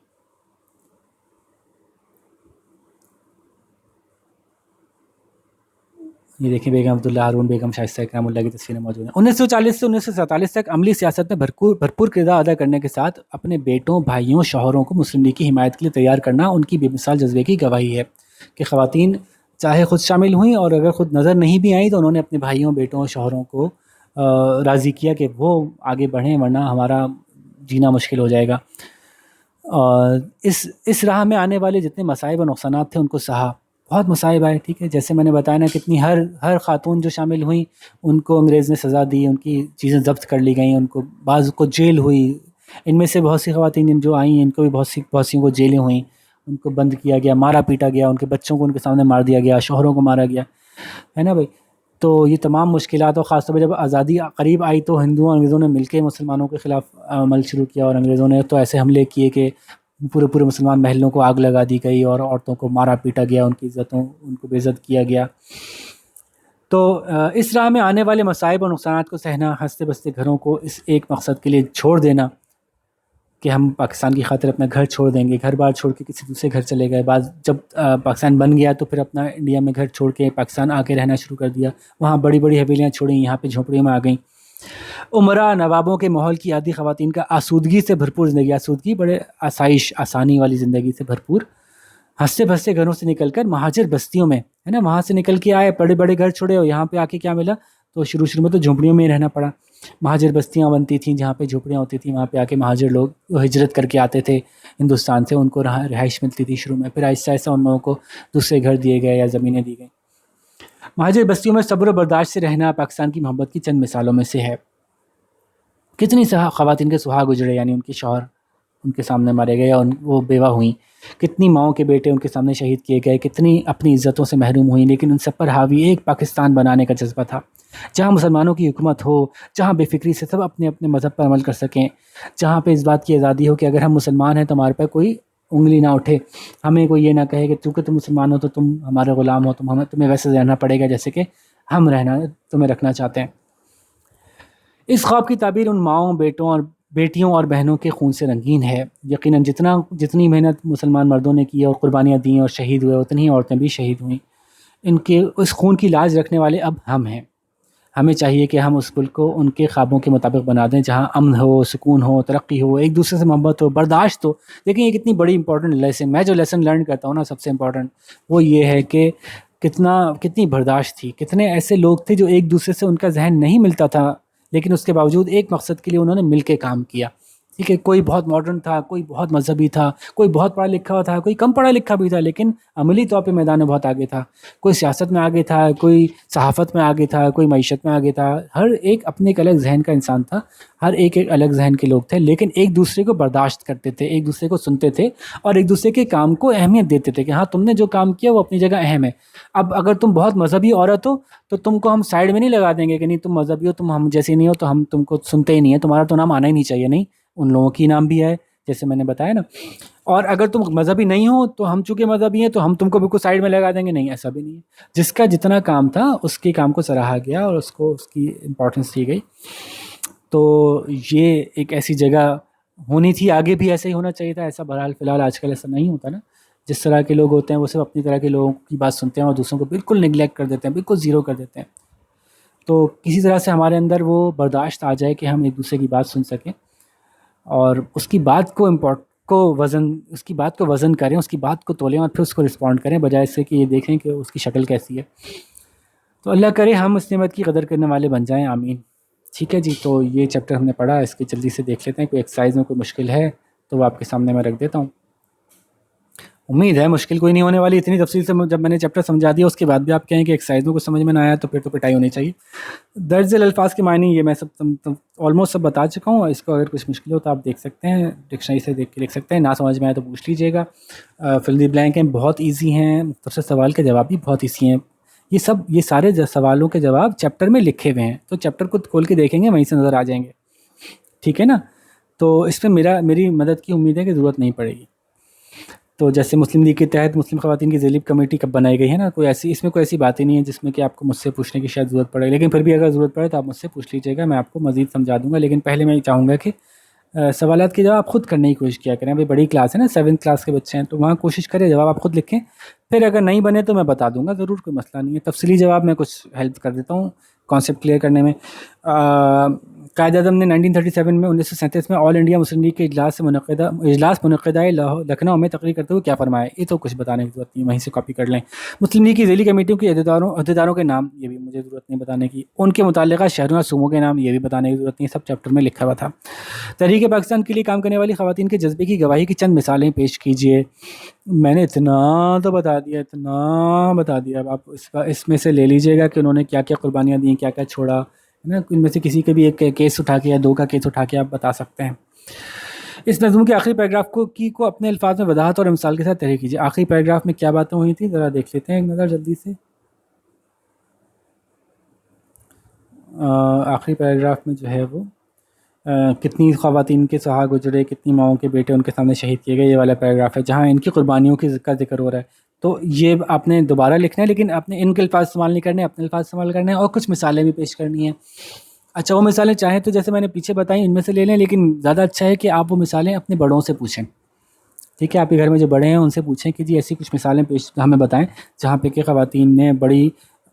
[SPEAKER 1] یہ دیکھیں بیگم عبداللہ ہارون بیگم شائستہ اکرام اللہ کی تصویریں موجود ہیں۔ 1940 سے 1947 تک عملی سیاست میں بھرپور کردار ادا کرنے کے ساتھ اپنے بیٹوں، بھائیوں، شوہروں کو مسلم لیگ کی حمایت کے لیے تیار کرنا ان کی بے مثال جذبے کی گواہی ہے کہ خواتین چاہے خود شامل ہوئیں، اور اگر خود نظر نہیں بھی آئیں تو انہوں نے اپنے بھائیوں، بیٹوں اور شوہروں کو راضی کیا کہ وہ آگے بڑھیں، ورنہ ہمارا جینا مشکل ہو جائے گا۔ اور اس راہ میں آنے والے جتنے مصائب اور نقصانات تھے ان کو سہا۔ بہت مصائب آئے، ٹھیک ہے، جیسے میں نے بتایا نا، کتنی ہر خاتون جو شامل ہوئیں ان کو انگریز نے سزا دی، ان کی چیزیں ضبط کر لی گئیں، ان کو بعض کو جیل ہوئی۔ ان میں سے بہت سی خواتین جو آئیں ان کو بھی بہت سی کو جیلیں ہوئیں، ان کو بند کیا گیا، مارا پیٹا گیا، ان کے بچوں کو ان کے سامنے مار دیا گیا، شوہروں کو مارا گیا، ہے نا بھائی۔ تو یہ تمام مشکلات، اور خاص طور پہ جب آزادی قریب آئی تو انگریزوں نے مل کے مسلمانوں کے خلاف عمل شروع کیا، اور انگریزوں نے تو ایسے حملے کیے کہ پورے مسلمان محلوں کو آگ لگا دی گئی، اور عورتوں کو مارا پیٹا گیا، ان کو بے عزت کیا گیا۔ تو اس راہ میں آنے والے مصائب اور نقصانات کو سہنا، ہنستے بستے گھروں کو اس ایک مقصد کے لیے چھوڑ دینا کہ ہم پاکستان کی خاطر اپنا گھر چھوڑ دیں گے، گھر بار چھوڑ کے کسی دوسرے گھر چلے گئے۔ بعض جب پاکستان بن گیا تو پھر اپنا انڈیا میں گھر چھوڑ کے پاکستان آ کے رہنا شروع کر دیا، وہاں بڑی بڑی حویلیاں چھوڑیں، یہاں پہ جھونپڑیوں میں آ گئیں۔ عمرہ، نوابوں کے ماحول کی عادی خواتین کا آسودگی سے بھرپور زندگی، آسودگی بڑے آسانی والی زندگی سے بھرپور، ہنستے بھستے گھروں سے نکل کر مہاجر بستیوں میں، ہے نا، وہاں سے نکل کے آئے، بڑے بڑے گھر چھوڑے، اور یہاں پہ آ کے کیا ملا؟ تو شروع میں تو جھونپڑیوں میں ہی رہنا پڑا۔ مہاجر بستیاں بنتی تھیں جہاں پہ جھونپڑیاں ہوتی تھیں، وہاں پہ آ کے مہاجر لوگ ہجرت کر کے آتے تھے ہندوستان سے، ان کو رہائش ملتی تھی شروع میں، پھر آہستہ آہستہ ان لوگوں کو دوسرے گھر دیے گئے یا زمینیں دی گئیں۔ مہاجر بستیوں میں صبر و برداشت سے رہنا پاکستان کی محبت کی چند مثالوں میں سے ہے۔ کتنی خواتین کے سہاگ اجڑے، یعنی ان کے شوہر ان کے سامنے مارے گئے اور وہ بیوہ ہوئیں، کتنی ماؤں کے بیٹے ان کے سامنے شہید کیے گئے، کتنی اپنی عزتوں سے محروم ہوئیں، لیکن ان سب پر حاوی ایک پاکستان بنانے کا جذبہ تھا، جہاں مسلمانوں کی حکومت ہو، جہاں بے فکری سے سب اپنے اپنے مذہب پر عمل کر سکیں، جہاں پہ اس بات کی آزادی ہو کہ اگر ہم مسلمان ہیں تو ہمارے پہ کوئی انگلی نہ اٹھے، ہمیں کوئی یہ نہ کہے کہ چونکہ تم مسلمان ہو تو تم ہمارے غلام ہو، تمہیں ویسے رہنا پڑے گا جیسے کہ ہم تمہیں رکھنا چاہتے ہیں۔ اس خواب کی تعبیر ان ماؤں، بیٹیوں اور بہنوں کے خون سے رنگین ہے۔ یقیناً جتنی محنت مسلمان مردوں نے کی اور قربانیاں دیں اور شہید ہوئے، اتنی ہی عورتیں بھی شہید ہوئیں۔ ان کے اس خون کی لاج رکھنے والے اب ہم ہیں۔ ہمیں چاہیے کہ ہم اس ملک کو ان کے خوابوں کے مطابق بنا دیں، جہاں امن ہو، سکون ہو، ترقی ہو، ایک دوسرے سے محبت ہو، برداشت ہو۔ دیکھیں یہ کتنی بڑی امپورٹنٹ لیسن، میں جو لیسن لرن کرتا ہوں نا سب سے امپورٹنٹ وہ یہ ہے کہ کتنی برداشت تھی، کتنے ایسے لوگ تھے جو ایک دوسرے سے ان کا ذہن نہیں ملتا تھا، لیکن اس کے باوجود ایک مقصد کے لیے انہوں نے مل کے کام کیا۔ ٹھیک ہے، کوئی بہت ماڈرن تھا، کوئی بہت مذہبی تھا، کوئی بہت پڑھا لکھا تھا، کوئی کم پڑھا لکھا بھی تھا، لیکن عملی طور پہ میدان میں بہت آگے تھا۔ کوئی سیاست میں آگے تھا، کوئی صحافت میں آگے تھا، کوئی معیشت میں آگے تھا، ہر ایک اپنے ایک الگ ذہن کا انسان تھا، ہر ایک الگ ذہن کے لوگ تھے، لیکن ایک دوسرے کو برداشت کرتے تھے، ایک دوسرے کو سنتے تھے، اور ایک دوسرے کے کام کو اہمیت دیتے تھے کہ ہاں تم نے جو کام کیا وہ اپنی جگہ اہم ہے۔ اب اگر تم بہت مذہبی عورت ہو تو تم کو ہم سائڈ میں نہیں لگا دیں گے کہ نہیں تم مذہبی ہو، تم ہم جیسی نہیں ہو تو ہم تم کو سنتے ہی نہیں ہیں، تمہارا تو نام آنا ہی نہیں چاہیے۔ نہیں، ان لوگوں کی نام بھی ہے جیسے میں نے بتایا نا۔ اور اگر تم مذہبی نہیں ہو تو ہم چونکہ مذہبی ہیں تو ہم تم کو بالکل سائڈ میں لگا دیں گے، نہیں، ایسا بھی نہیں ہے۔ جس کا جتنا کام تھا اس کے کام کو سراہا گیا اور اس کو اس کی امپورٹنس دی گئی۔ تو یہ ایک ایسی جگہ ہونی تھی، آگے بھی ایسا ہی ہونا چاہیے تھا۔ ایسا بہرحال فی الحال آج کل ایسا نہیں ہوتا نا، جس طرح کے لوگ ہوتے ہیں وہ صرف اپنی طرح کے لوگوں کی بات سنتے ہیں اور دوسروں کو بالکل نگلیکٹ کر دیتے ہیں، بالکل زیرو کر دیتے ہیں۔ تو کسی طرح سے ہمارے اندر وہ برداشت آ جائے کہ ہم ایک دوسرے کی بات سن سکیں اور اس کی بات اس کی بات کو وزن کریں، اس کی بات کو تولیں اور پھر اس کو رسپونڈ کریں، بجائے اس سے کہ یہ دیکھیں کہ اس کی شکل کیسی ہے۔ تو اللہ کرے ہم اس نعمت کی قدر کرنے والے بن جائیں، آمین۔ ٹھیک ہے جی، تو یہ چیپٹر ہم نے پڑھا، اس کی جلدی سے دیکھ لیتے ہیں، کوئی ایکسرسائز میں کوئی مشکل ہے تو وہ آپ کے سامنے میں رکھ دیتا ہوں۔ امید ہے مشکل کوئی نہیں ہونے والی، اتنی تفصیل سے جب میں نے چیپٹر سمجھا دیا اس کے بعد بھی آپ کہیں کہ ایکسرسائز میں کچھ سمجھ میں نہ آیا تو پھر تو پٹائی ہونی چاہیے۔ درج ذیل الفاظ کے معنی یہ میں سب آلموسٹ سب بتا چکا ہوں، اس کو اگر کچھ مشکل ہو تو آپ دیکھ سکتے ہیں، ڈکشنری سے دیکھ کے لکھ سکتے ہیں، نہ سمجھ میں آئے تو پوچھ لیجیے گا۔ فل دی بلینک ہیں بہت ایزی ہیں، مختصر سوال کے جواب بھی بہت ایزی ہیں۔ یہ سارے سوالوں کے جواب چیپٹر میں لکھے ہوئے ہیں، تو چیپٹر کو کھول کے دیکھیں گے وہیں سے نظر آ جائیں گے، ٹھیک ہے نا۔ تو اس میں میری مدد کی امید ہے کہ ضرورت نہیں پڑے گی۔ تو جیسے مسلم لیگ کے تحت مسلم خواتین کی ذیلی کمیٹی کب بنائی گئی ہے نا، اس میں کوئی ایسی بات ہی نہیں ہے جس میں کہ آپ کو مجھ سے پوچھنے کی شاید ضرورت پڑے، لیکن پھر بھی اگر ضرورت پڑے تو آپ مجھ سے پوچھ لیجیے گا، میں آپ کو مزید سمجھا دوں گا۔ لیکن پہلے میں یہ چاہوں گا کہ سوالات کے جواب آپ خود کرنے کی کوشش کیا کریں۔ ابھی بڑی کلاس ہے نا، 7th کلاس کے بچے ہیں، تو وہاں کوشش کریں جواب آپ خود لکھیں، پھر اگر نہیں بنے تو میں بتا دوں گا ضرور، کوئی مسئلہ نہیں ہے۔ تفصیلی جواب میں کچھ ہیلپ کر دیتا ہوں کانسیپٹ کلیئر کرنے میں۔ قائد اعظم نے 1937 میں 1937 میں آل انڈیا مسلم لیگ کے اجلاس منعقدہ لکھنؤ میں تقریر کرتے ہوئے کیا فرمایا؟ یہ تو کچھ بتانے کی ضرورت نہیں، وہیں سے کاپی کر لیں۔ مسلم لیگ کی ذیلی کمیٹیوں کے عہدیداروں کے نام، یہ بھی مجھے ضرورت نہیں بتانے کی۔ ان کے متعلقہ شہروں اور صوبوں کے نام، یہ بھی بتانے کی ضرورت نہیں، سب چیپٹر میں لکھا ہوا تھا۔ تحریک پاکستان کے لیے کام کرنے والی خواتین کے جذبے کی گواہی کی چند مثالیں پیش کیجیے۔ میں نے اتنا بتا دیا، اب آپ اس میں سے لے لیجیے گا کہ انہوں نے کیا کیا قربانیاں دیں، کیا کیا چھوڑا ہے نا، ان میں سے کسی کے بھی ایک کیس اٹھا کے یا 2 کا کیس اٹھا کے آپ بتا سکتے ہیں۔ اس نظم کے آخری پیراگراف کو اپنے الفاظ میں وضاحت اور مثال کے ساتھ تحریر کیجیے۔ آخری پیراگراف میں کیا باتیں ہوئی تھیں ذرا دیکھ لیتے ہیں ایک نظر جلدی سے۔ آخری پیراگراف میں جو ہے وہ کتنی خواتین کے سہاگ گزرے، کتنی ماؤں کے بیٹے ان کے سامنے شہید کیے گئے، یہ والا پیراگراف ہے جہاں ان کی قربانیوں کا ذکر ہو رہا ہے۔ تو یہ آپ نے دوبارہ لکھنا ہے، لیکن آپ نے ان کے الفاظ استعمال نہیں کرنے، اپنے الفاظ استعمال کرنے ہیں اور کچھ مثالیں بھی پیش کرنی ہیں۔ اچھا، وہ مثالیں چاہیں تو جیسے میں نے پیچھے بتائیں ان میں سے لے لیں، لیکن زیادہ اچھا ہے کہ آپ وہ مثالیں اپنے بڑوں سے پوچھیں، ٹھیک ہے۔ آپ کے گھر میں جو بڑے ہیں ان سے پوچھیں کہ جی ایسی کچھ مثالیں ہمیں بتائیں جہاں پہ کہ خواتین نے بڑی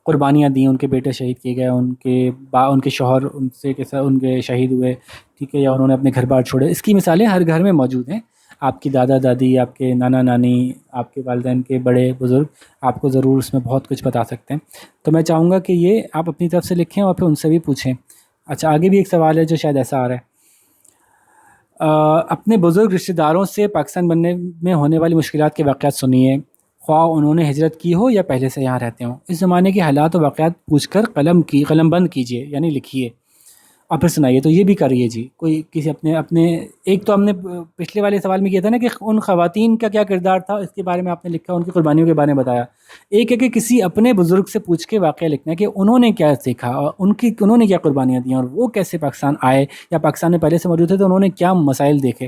[SPEAKER 1] قربانیاں دیں، ان کے بیٹے شہید کیے گئے، ان کے شوہر ان کے شہید ہوئے، ٹھیک ہے، یا انہوں نے اپنے گھر بار چھوڑے۔ اس کی مثالیں ہر گھر میں موجود ہیں، آپ کی دادا دادی، آپ کے نانا نانی، آپ کے والدین کے بڑے بزرگ آپ کو ضرور اس میں بہت کچھ بتا سکتے ہیں۔ تو میں چاہوں گا کہ یہ آپ اپنی طرف سے لکھیں اور پھر ان سے بھی پوچھیں۔ اچھا، آگے بھی ایک سوال ہے جو شاید ایسا آ رہا ہے، اپنے بزرگ رشتہ داروں سے پاکستان بننے میں ہونے والی مشکلات کے واقعات سنیے، خواہ انہوں نے ہجرت کی ہو یا پہلے سے یہاں رہتے ہوں۔ اس زمانے کے حالات و واقعات پوچھ کر قلم بند کیجیے، یعنی لکھیے اور پھر سنائیے۔ تو یہ بھی کریے جی، کوئی کسی اپنے ایک تو ہم نے پچھلے والے سوال میں کیا تھا نا کہ ان خواتین کا کیا کردار تھا، اس کے بارے میں آپ نے لکھا، ان کی قربانیوں کے بارے میں بتایا۔ ایک ہے کہ کسی اپنے بزرگ سے پوچھ کے واقعہ لکھنا ہے کہ انہوں نے کیا سیکھا اور انہوں نے کیا قربانیاں دیں اور وہ کیسے پاکستان آئے یا پاکستان میں پہلے سے موجود تھے تو انہوں نے کیا مسائل دیکھے۔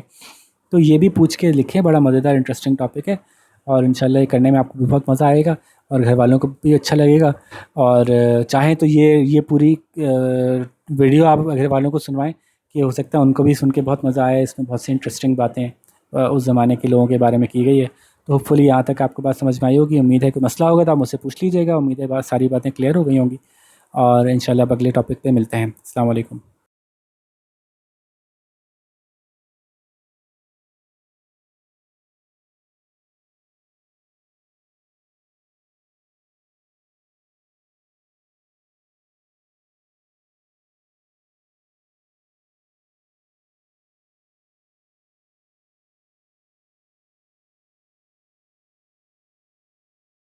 [SPEAKER 1] تو یہ بھی پوچھ کے لکھیں، بڑا مزیدار انٹرسٹنگ ٹاپک ہے اور انشاءاللہ یہ کرنے میں آپ کو بھی بہت مزہ آئے گا اور گھر والوں کو بھی اچھا لگے گا۔ اور چاہیں تو یہ پوری ویڈیو آپ گھر والوں کو سنوائیں کہ ہو سکتا ہے ان کو بھی سن کے بہت مزہ آئے، اس میں بہت سی انٹرسٹنگ باتیں اس زمانے کے لوگوں کے بارے میں کی گئی ہے۔ تو ہوپ فلی یہاں تک آپ کو بات سمجھ میں آئی ہوگی، امید ہے کوئی مسئلہ ہوگا تو آپ مجھ سے پوچھ لیجیے گا، امید ہے ساری باتیں کلیئر ہو گئی ہوں گی۔ اور انشاءاللہ اب اگلے ٹاپک پہ ملتے ہیں. السلام علیکم.